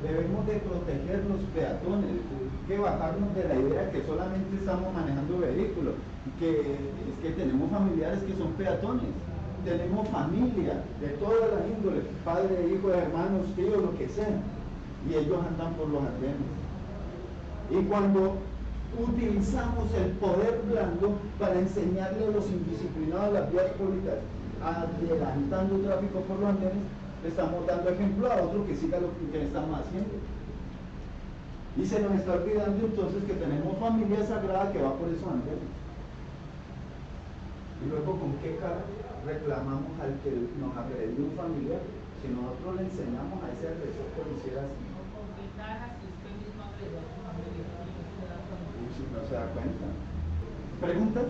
Debemos de proteger los peatones, que bajarnos de la idea que solamente estamos manejando vehículos, que es que tenemos familiares que son peatones, tenemos familia de todas las índoles, padre, hijos, hermanos, tíos, lo que sea, y ellos andan por los andenes. Y cuando utilizamos el poder blando para enseñarle a los indisciplinados las vías públicas, adelantando tráfico por los andenes, le estamos dando ejemplo a otro que siga lo que estamos haciendo. Y se nos está olvidando entonces que tenemos familia sagrada que va por esos andenes. Y luego, ¿con qué cara reclamamos al que nos agredió un familiar? Si nosotros le enseñamos a ese agresor que lo hiciera así. ¿Con qué cara si usted mismo agredió a su familia y no se da cuenta? Si no se da cuenta. ¿Preguntas?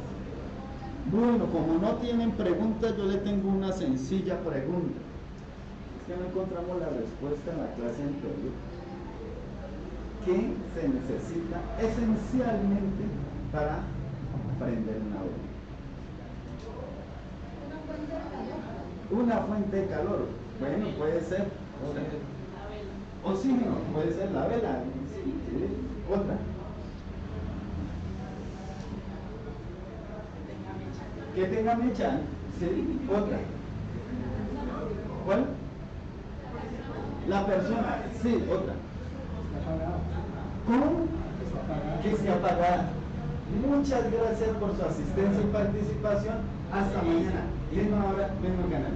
Bueno, como no tienen preguntas, yo le tengo una sencilla pregunta. Es que no encontramos la respuesta en la clase anterior. ¿Qué se necesita esencialmente para prender una vela? Una fuente de calor. Bueno, puede ser. Oxígeno, puede ser la vela. ¿Sí? Otra. Que tenga mecha. Sí, otra. ¿Cuál? La persona. Sí, otra. ¿Cómo? Que esté apagada. Muchas gracias por su asistencia y participación. Hasta mañana. Misma hora, mismo canal.